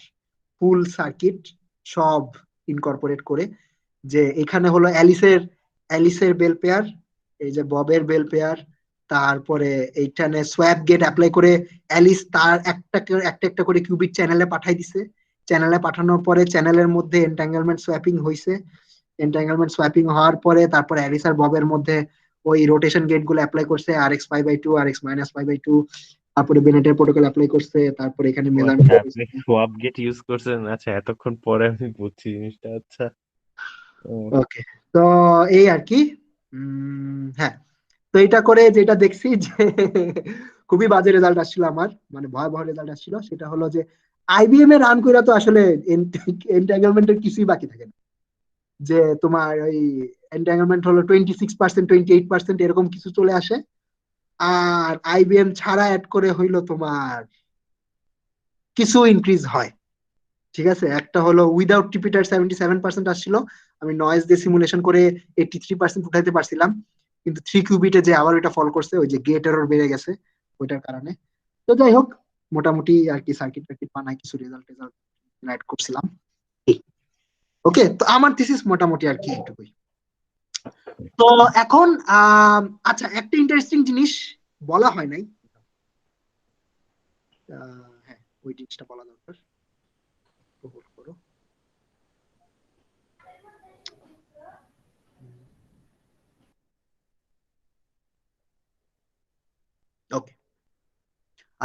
ফুল সার্কিট সব ইনকর্পোরেট করে, যে এখানে হলো অ্যালিসের বেল পেয়ার, এই যে ববের বেল পেয়ার, তারপরে এইখানে সোয়াপ গেট অ্যাপ্লাই করে অ্যালিস তার একটা একটা একটা করে কিউবিট চ্যানেলে পাঠাই দিছে। চ্যানেলে পাঠানোর পরে চ্যানেলের মধ্যে এন্টাঙ্গেলমেন্ট সোয়াপিং হয়েছে। এন্টাঙ্গেলমেন্ট সোয়াপিং হওয়ার পরে তারপরে অ্যালিস আর ববের মধ্যে ওই রোটেশন গেট গুলো অ্যাপ্লাই করছে, RX5/2 RX-5/2, তারপরে বেনেটের প্রোটোকল অ্যাপ্লাই করছে, তারপরে এখানে ও আচ্ছা, মেজারমেন্ট। আপনি সোয়াপ গেট ইউজ করছেন? আচ্ছা, এতক্ষণ পরে আমি বুঝছি জিনিসটা। আচ্ছা। ও, ওকে, তো এই আর কি। হ্যাঁ, তো এটা করে যেটা দেখছি যে খুবই বাজে রেজাল্ট আসছিল আমার, মানে ভয়াবহ রেজাল্ট আসছিল, সেটা হলো যে আইবিএম এ রান করে তো আসলে এন্টাঙ্গেলমেন্টের কিছুই বাকি থাকে না। যে তোমার ওই এন্টাঙ্গেলমেন্ট হলো 26% 28% এরকম কিছু চলে আসে। আর আইবিএম ছাড়া অ্যাড করে হইলো তোমার কিছু ইনক্রিজ হয়, ঠিক আছে। একটা হলো উইদাউট রিপিটার 77% আসছিল, আমি নয়েজ দিয়ে সিমুলেশন করে 83% উঠাইতে পারছিলাম, কিন্তু 3 কিউবিটে যে আবার ওইটা ফল করছে, ওই যে গেট এরর বেড়ে গেছে ওইটার কারণে। তো যাই হোক, মোটামুটি আর কি সার্কিট টার্কিট বানায় কিছু রেজাল্ট অ্যাড করছিলাম। ওকে, তো আমার থিসিস মোটামুটি আর কি এইটুকুই। তো এখন আচ্ছা, একটা ইন্টারেস্টিং জিনিস বলা হয় নাই, হ্যাঁ ওই জিনিসটা বলা দরকার। Hold করো। ওকে,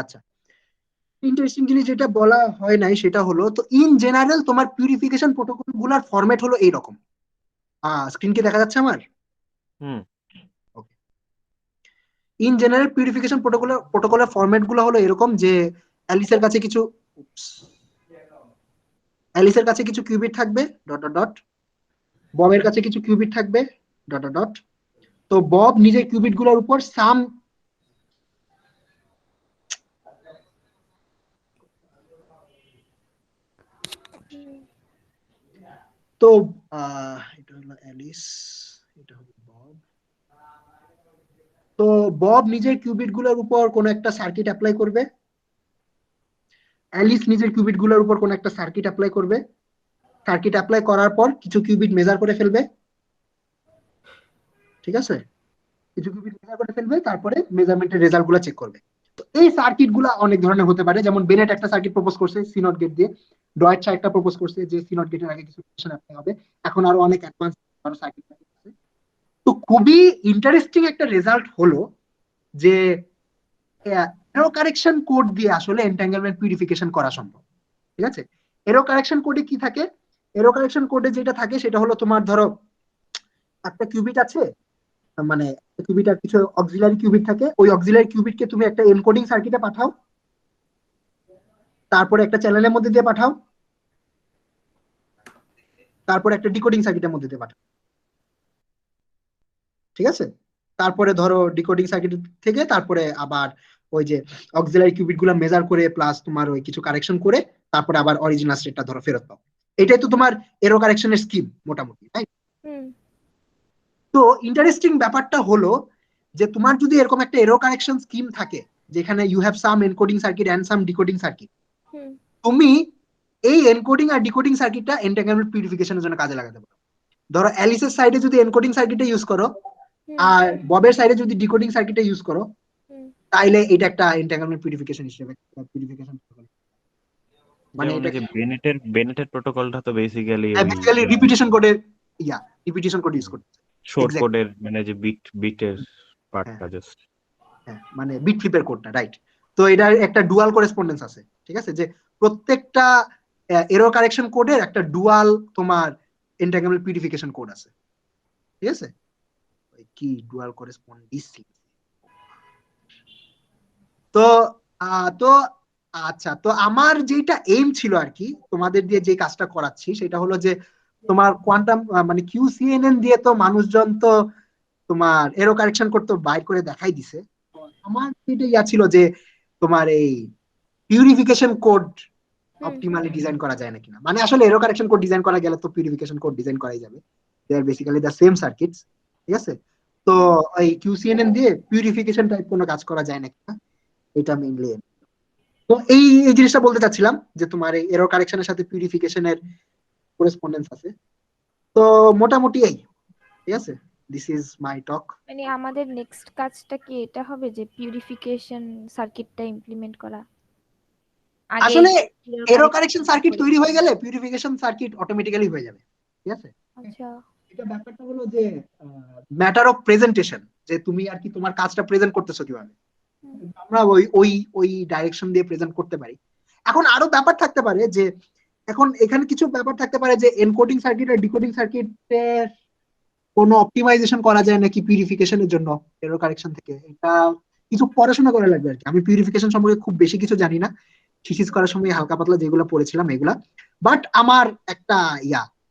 আচ্ছা, ইন্টারেস্টিং জিনিস যেটা বলা হয় নাই সেটা হলো, তো ইন জেনারেল তোমার পিউরিফিকেশন প্রোটোকল গুলার ফরম্যাট হলো এইরকম। স্ক্রিন কি দেখা যাচ্ছে আমার? হুম। ইন জেনারেল পিউরিফিকেশন প্রোটোকলের ফরম্যাট গুলো হলো এরকম যে অ্যালিসের কাছে কিছু কিউবিট থাকবে ডট ডট ডট, ববের কাছে কিছু কিউবিট থাকবে ডট ডট ডট। তো বব নিজের কিউবিট গুলোর উপর সাম তো এটা হলো অ্যালিস, এটা হলো বব। তো বব নিজের কিউবিট গুলোর উপর কোনো একটা সার্কিট অ্যাপ্লাই করবে, অ্যালিস নিজের কিউবিট গুলোর উপর কোনো একটা সার্কিট অ্যাপ্লাই করবে। সার্কিট অ্যাপ্লাই করার পর কিছু কিউবিট মেজার করে ফেলবে, ঠিক আছে, কিছু কিউবিট মেজার করে ফেলবে, তারপরে মেজারমেন্টের রেজাল্ট গুলো চেক করবে। তো এই সার্কিট গুলা অনেক ধরনের হতে পারে, যেমন বেনেট একটা সার্কিট প্রপোজ করছে সি নট গেট দিয়ে, ডয়েট একটা প্রপোজ করছে যে সি নট গেটের আগে কিছু রিলেশন অ্যাপ্লাই হবে। এখন আরো অনেক অ্যাডভান্স আরো সার্কিট আছে। তো খুবই ইন্টারেস্টিং একটা রেজাল্ট হলো যে এরো কারেকশন কোড দিয়ে আসলে এন্টাঙ্গেলমেন্ট পিউরিফিকেশন করা সম্ভব। ঠিক আছে, এরো কারেকশন কোডে কি থাকে? এরো কারেকশন কোডে যেটা থাকে সেটা হলো, তোমার ধরো একটা কিউবিট আছে, মানে কিউবিট আর কিছু অক্সিলারি কিউবিট থাকে, ওই অক্সিলারি কিউবিটকে তুমি একটা এনকোডিং সার্কিটে পাঠাও, তারপরে একটা চ্যানেলের মধ্যে দিয়ে পাঠাও, তারপরে একটা ডিকোডিং সার্কিটের মধ্যে দিয়ে পাঠাও। ঠিক আছে, তারপরে ধরো ডিকোডিং সার্কিট থেকে তারপরে আবার ওই যে অক্সিলারি কিউবিট গুলো মেজার করে প্লাস তোমার ওই কিছু কারেকশন করে তারপরে আবার অরিজিনাল স্টেটটা ধরো ফেরত পাও। এটাই তো তোমার এরো কারেকশনের স্কিম মোটামুটি, তাই? তো ইন্টারেস্টিং ব্যাপারটা হলো যে তোমার যদি এরকম একটা এরো কারেকশন স্কিম থাকে যেখানে you have some encoding circuit and some decoding circuit, তুমি এই এনকোডিং আর ডিকোডিং সার্কিটটা এন্টাঙ্গেলমেন্ট পিউরিফিকেশনের জন্য কাজে লাগাতে পারো। ধরো অ্যালিসের সাইডে যদি এনকোডিং সার্কিটে ইউজ করো আর ববের সাইডে যদি ডিকোডিং সার্কিটে ইউজ করো, তাইলে এটা একটা এন্টাঙ্গেলমেন্ট পিউরিফিকেশন হিসেবে পিউরিফিকেশন, মানে যেমন এটা এই যে বেনেটের প্রোটোকলটা তো বেসিক্যালি বেসিক্যালি রিপিটেশন কোডের রিপিটেশন কোড ইউজ করতে, শর্ট কোডের মানে যে বিটের পার্টটা হ্যাঁ জাস্ট। হ্যাঁ, মানে বিট ফ্লিপের কোডটা, রাইট। তো এটার একটা ডুয়াল করেসপন্ডেন্স আছে, ঠিক আছে, যে প্রত্যেকটা এরর কারেকশন কোডের একটা ডুয়াল তোমার এন্টাঙ্গেলমেন্ট পিউরিফিকেশন কোড আছে, ঠিক আছে। কি ডুয়াল করেসপন্ডেন্স। তো তো আচ্ছা, তো আমার যেটা এইম ছিল আর কি তোমাদের দিয়ে যে কাজটা করাচ্ছি সেটা হলো যে তোমার কোয়ান্টাম মানে কিউসিএনএন দিয়ে তো মানুষজন তো তোমার এরো কারেকশন করতে বাইর করে দেখাই দিছে। তো আমার যেটা ইয়া ছিল যে তোমার এই পিউরিফিকেশন কোড অপটিমালি ডিজাইন করা যায় না কিনা, মানে আসলে এরো কারেকশন কোড ডিজাইন করা গেলে তো পিউরিফিকেশন কোড ডিজাইন করাই যাবে, দে আর বেসিক্যালি দ্য সেম সার্কিটস, ঠিক আছে। তো এই কিউসিএনএন দিয়ে পিউরিফিকেশন টাইপ কোনো কাজ করা যায় না কিনা, এটা মেইনলি। তো এই এই জিনিসটা বলতে চাচ্ছিলাম যে তোমার এই এরর কারেকশনের সাথে পিউরিফিকেশনের করেসপন্ডেন্স আছে। তো মোটামুটি এই, ঠিক আছে, দিস ইজ মাই টক। মানে আমাদের নেক্সট কাজটা কি এটা হবে যে পিউরিফিকেশন সার্কিটটা ইমপ্লিমেন্ট করা? আগে আসলে error error correction correction circuit তৈরি হয়ে গেলে পিউরিফিকেশন সার্কিট অটোমেটিক্যালি হয়ে যাবে, ঠিক আছে। আচ্ছা, এটা ব্যাপারটা হলো যে ম্যাটার অফ প্রেজেন্টেশন, যে তুমি আর কি তোমার কাজটা প্রেজেন্ট করতেছো কিভাবে, আমরা ওই ওই ওই ডাইরেকশন দিয়ে প্রেজেন্ট করতে পারি। এখন আরো ব্যাপার থাকতে পারে যে এখন এখানে কিছু ব্যাপার থাকতে পারে যে এনকোডিং সার্কিট আর ডিকোডিং সার্কিটের কোনো অপটিমাইজেশন করা যায় নাকি পিউরিফিকেশনের জন্য এরর কারেকশন থেকে, এটা কিছু পড়াশোনা করা লাগবে আর কি। আমি পিউরিফিকেশন সম্পর্কে খুব বেশি কিছু জানি না, থিসিস করার সময় হালকা পাতলা যেগুলো পড়েছিলাম এগুলা। বাট আমার একটা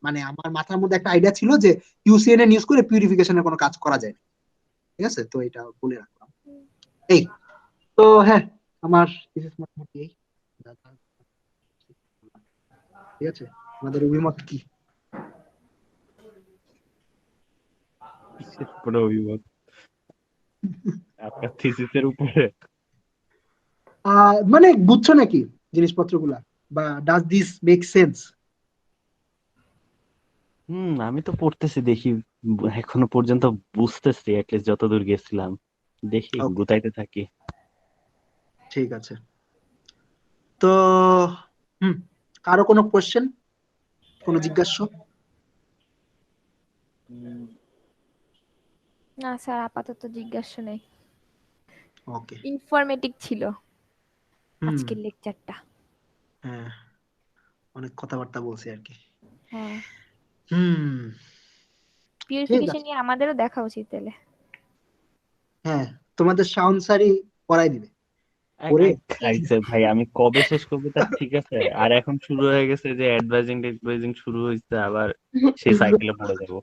মানে আমার মাথার মধ্যে একটা আইডিয়া ছিল যে ইউসিএনএন ইউজ করে পিউরিফিকেশনের কোনো কাজ করা যায় না, ঠিক আছে। তো এটা বলে রাখলাম। এই তো হ্যাঁ, আমার থিসিস মোটামুটি এই, ঠিক আছে। আমাদের অভিমত কি? কোনো অভিমত আপনার থিসিসের উপরে? মানে বুঝছো নাকি জিনিসপত্রগুলা, বা ডাজ দিস মেক সেন্স? আমি তো পড়তেছি দেখি, এখনো পর্যন্ত বুঝতেছি অ্যাটলিস্ট যতদূর গেছিলাম, দেখি ওকে, গুতাইতে থাকি। ঠিক আছে। তো হুম, কারো কোনো কোশ্চেন, কোনো জিজ্ঞাসা? উম, না স্যার, আপাতত জিজ্ঞাসা নেই। ওকে। ইনফরমেটিভ ছিল হুম। আজকের লেকচারটা। হ্যাঁ, অনেক কথাবার্তা বলছি আর কি। হ্যাঁ, হুম। ঠিক পিউরিফিকেশন আছে। নিয়ে আমাদেরও দেখা উচিত তাহলে। হ্যাঁ, তোমাদের শাওন স্যারই পড়াই দিবে পড়ে। খাইছে ভাই, আমি কবে শেষ করবো তা ঠিক আছে, আর এখন শুরু হয়ে গেছে যে অ্যাডভাইজিং শুরু হয়েছে, আবার সেই সাইকেলে পড়ে যাবো।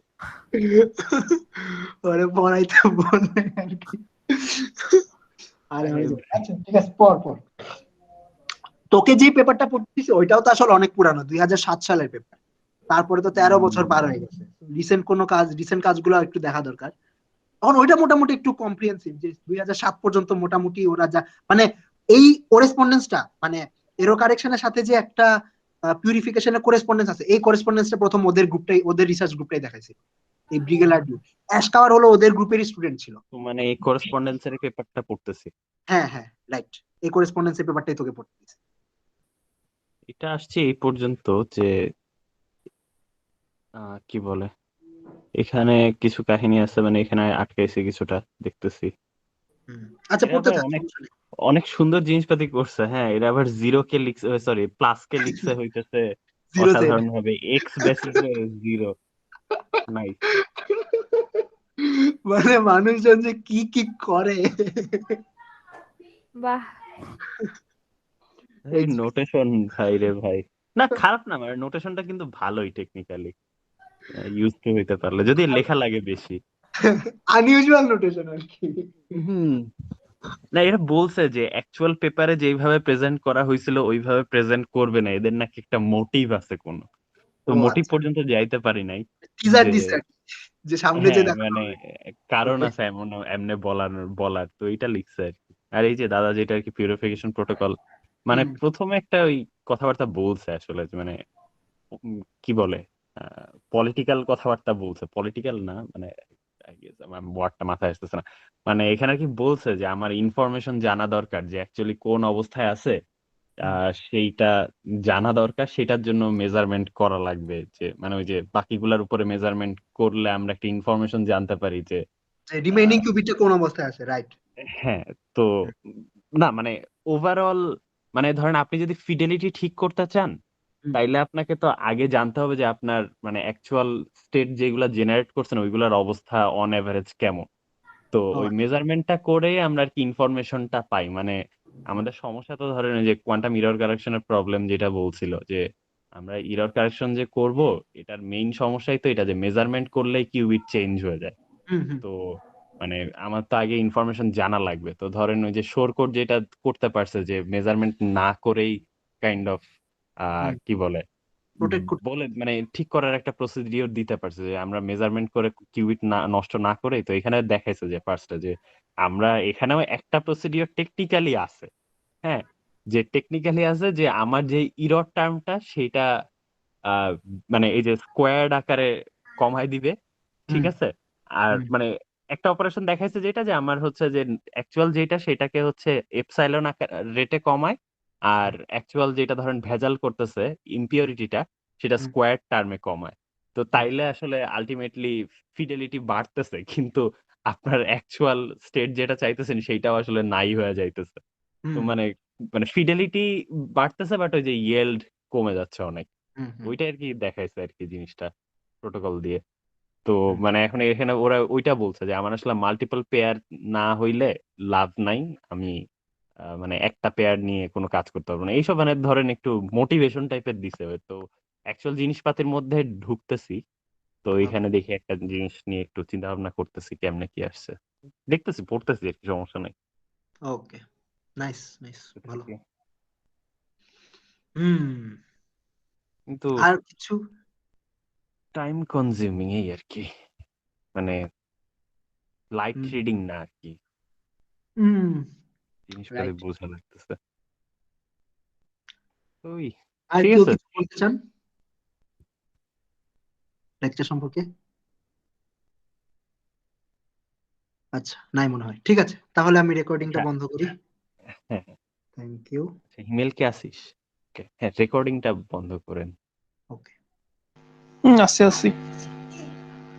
ওরে পড়াইতে বলবে আর কি। আরে আরে হয়ে যাবে। আচ্ছা ঠিক আছে, পর পর। তোকে যে পেপারটা পড়তেছি ওইটাও তো আসলে অনেক পুরানো, 2007 সালের পেপার। তারপরে তো 13 বছর পার হয়ে গেছে। রিসেন্ট কাজগুলো একটু দেখা দরকার। তখন ওইটা মোটামুটি একটু কম্প্রিহেন্সিভ, যে 2007 পর্যন্ত মোটামুটি ওরা যা মানে এই করেসপন্ডেন্সটা মানে এরো কারেকশনের সাথে যে একটা পিউরিফিকেশনের করেসপন্ডেন্স আছে, এই করেসপন্ডেন্সটা প্রথম ওদের রিসার্চ গ্রুপটাই দেখাইছে। এই ব্রিগেল আর ডু অ্যাশকাওয়ার হলো ওদের গ্রুপেরই স্টুডেন্ট ছিল। তো মানে এই করেসপন্ডেন্সের পেপারটা পড়তেছি। হ্যাঁ হ্যাঁ, রাইট। এই করেসপন্ডেন্সের পেপারটাই তোকে পড়তে দিয়েছে। এটা আসছে এই পর্যন্ত যে কি বলে, এখানে কিছু কাহিনী আছে, মানে এখানে আটকাইছে কিছুটা দেখতেছি। আচ্ছা, এরা পড়তে আবার থাক, অনেক সমস্যা নেই। অনেক সুন্দর জিনিসপাতি করছে। হ্যাঁ, এরা আবার জিরো কে লিখছে, সরি প্লাস কে লিখছে হইতেছে জিরো সেট। অসাধারণ ভাবে, এক্স বেসিসে জিরো। নাইস। মানে মানুষজন যে কি কি করে। বাহ। এই নোটেশন ভাই রে ভাই, না খারাপ না, মানে নোটেশনটা কিন্তু ভালোই টেকনিক্যালি, ইউজ টু হইতে পারলে, যদি লেখা লাগে বেশি। আনইউজুয়াল নোটেশন আর কি। হুম। না, এরা বলছে যে অ্যাকচুয়াল পেপারে যেইভাবে প্রেজেন্ট করা হয়েছিল ওইভাবে প্রেজেন্ট করবে না, এদের নাকি একটা মোটিভ আছে কোনো। তো ও মোটিভ আচ্ছা, পর্যন্ত যাইতে পারি নাই। টিজার যে দিচ্ছে আর কি, যে সামনে যে হ্যাঁ দেখানো মানে হবে। কারণ ওকে। আছে এমন এমনে বলার তো এটা লিখছে আর কি। আর এই যে দাদা যেটা আর কি পিউরিফিকেশন প্রোটোকল, মানে হুম প্রথমে একটা ওই কথাবার্তা বলছে আসলে, যে মানে কি বলে, পলিটিক্যাল কথাবার্তা বলছে, পলিটিক্যাল না মানে আমার ওয়ার্ডটা মাথায় আসতেছে না। মানে এখানে আর কি বলছে যে আমার ইনফরমেশন জানা দরকার, যে অ্যাকচুয়ালি কোন অবস্থায় আছে হুম। সেইটা জানা দরকার, সেটার জন্য মেজারমেন্ট করা লাগবে, যে মানে ওই যে বাকিগুলার উপরে মেজারমেন্ট করলে আমরা একটা ইনফরমেশন জানতে পারি যে যে রিমেইনিং কিউবিটটা কোন অবস্থায় আছে, রাইট। হ্যাঁ। তো না মানে ওভারঅল, মানে ধরেন আপনি যদি ফিডেলিটি ঠিক করতে চান, তাইলে আপনাকে তো আগে জানতে হবে যে আপনার মানে অ্যাকচুয়াল স্টেট যেগুলা জেনারেট করছেন ওইগুলার অবস্থা অন এভারেজ কেমন। তো ও ওই মেজারমেন্টটা করে আমরা আর কি ইনফরমেশনটা পাই। মানে আমাদের সমস্যা তো ধরেন ওই যে কোয়ান্টাম ইরর কারেকশনের প্রবলেম যেটা বলছিল, যে আমরা ইরর কারেকশন যে করব, এটার মেইন সমস্যাই তো এটা যে মেজারমেন্ট করলেই কিউবিট চেঞ্জ হয়ে যায়। হুম হুম তো মানে আমার তো আগে ইনফরমেশন জানা লাগবে। তো ধরেন ওই যে শোর কোড যেটা করতে পারছে, যে মেজারমেন্ট না করেই কাইন্ড অফ হুম কি বলে, প্রোটেক্ট করতে। বলে মানে ঠিক করার একটা প্রসিডিওর দিতে পারছে, যে আমরা মেজারমেন্ট করে কিউবিট না নষ্ট না করেই। তো এখানে দেখাইছে যে ফার্স্টে যে আমরা এখানেও একটা প্রসিডিওর টেকনিক্যালি আছে। হ্যাঁ, যে টেকনিক্যালি আছে যে আমার যে ইরর টার্মটা সেটা আহ মানে এই যে স্কোয়ার্ড আকারে কমায় দিবে, ঠিক হুম আছে। আর হুম মানে একটা অপারেশন দেখাইছে যেটা, যে আমার হচ্ছে যে অ্যাকচুয়াল যেটা সেটাকে হচ্ছে এপসাইলন রেটে কমায়, আর অ্যাকচুয়াল যেটা ধরেন ভেজাল করতেছে ইম্পিউরিটিটা, সেটা হুম স্কোয়ার টার্মে কমায়। তো হুম তাইলে আসলে আলটিমেটলি ফিডেলিটি বাড়তেছে, কিন্তু আপনার অ্যাকচুয়াল স্টেট যেটা চাইতেছেন সেইটাও আসলে নাই হয়ে যাইতেছে। তো হুম মানে মানে ফিডেলিটি বাড়তেছে, বাট ওই যে ইয়েল্ড কমে যাচ্ছে অনেক। হুম হুম ওইটা আর কি দেখাইছে আর কি জিনিসটা প্রোটোকল দিয়ে। তো হুম মানে এখন এখানে ওরা ওইটা বলছে যে আমার আসলে মাল্টিপল পেয়ার না হইলে লাভ নাই, আমি মানে একটা পেয়ার নিয়ে কোনো কাজ করতে পারবো না, এইসব মানে ধরেন একটু মোটিভেশন টাইপের দিছে। তো অ্যাকচুয়াল জিনিসপাতির মধ্যে ঢুকতেছি, তো এখানে দেখি একটা জিনিস নিয়ে একটু চিন্তা ভাবনা করতেছি কেমনে কি আসছে, দেখতেছি পড়তেছি আর কি, সমস্যা নাই। ওকে, নাইস নাইস, ভালো। এতটুকুই। হুম। কিন্তু আর কিছু? টাইম কনজিউমিং এই আর কি, মানে লাইট হুম রিডিং না আর কি, হুম জিনিসপাতি রাইট। বোঝা লাগতেছে। ওই আর ঠিক কেউ আছে। কিছু বলতে চান? লেকচার সম্পর্কে? আচ্ছা, নাই মনে হয়। ঠিক আছে, তাহলে আমি রেকর্ডিংটা হ্যাঁ। বন্ধ করি। হ্যাঁ থ্যাংক ইউ। ইমেল কে আসিস? হ্যাঁ, রেকর্ডিংটা বন্ধ করেন। ওকে। আসছি আসছি।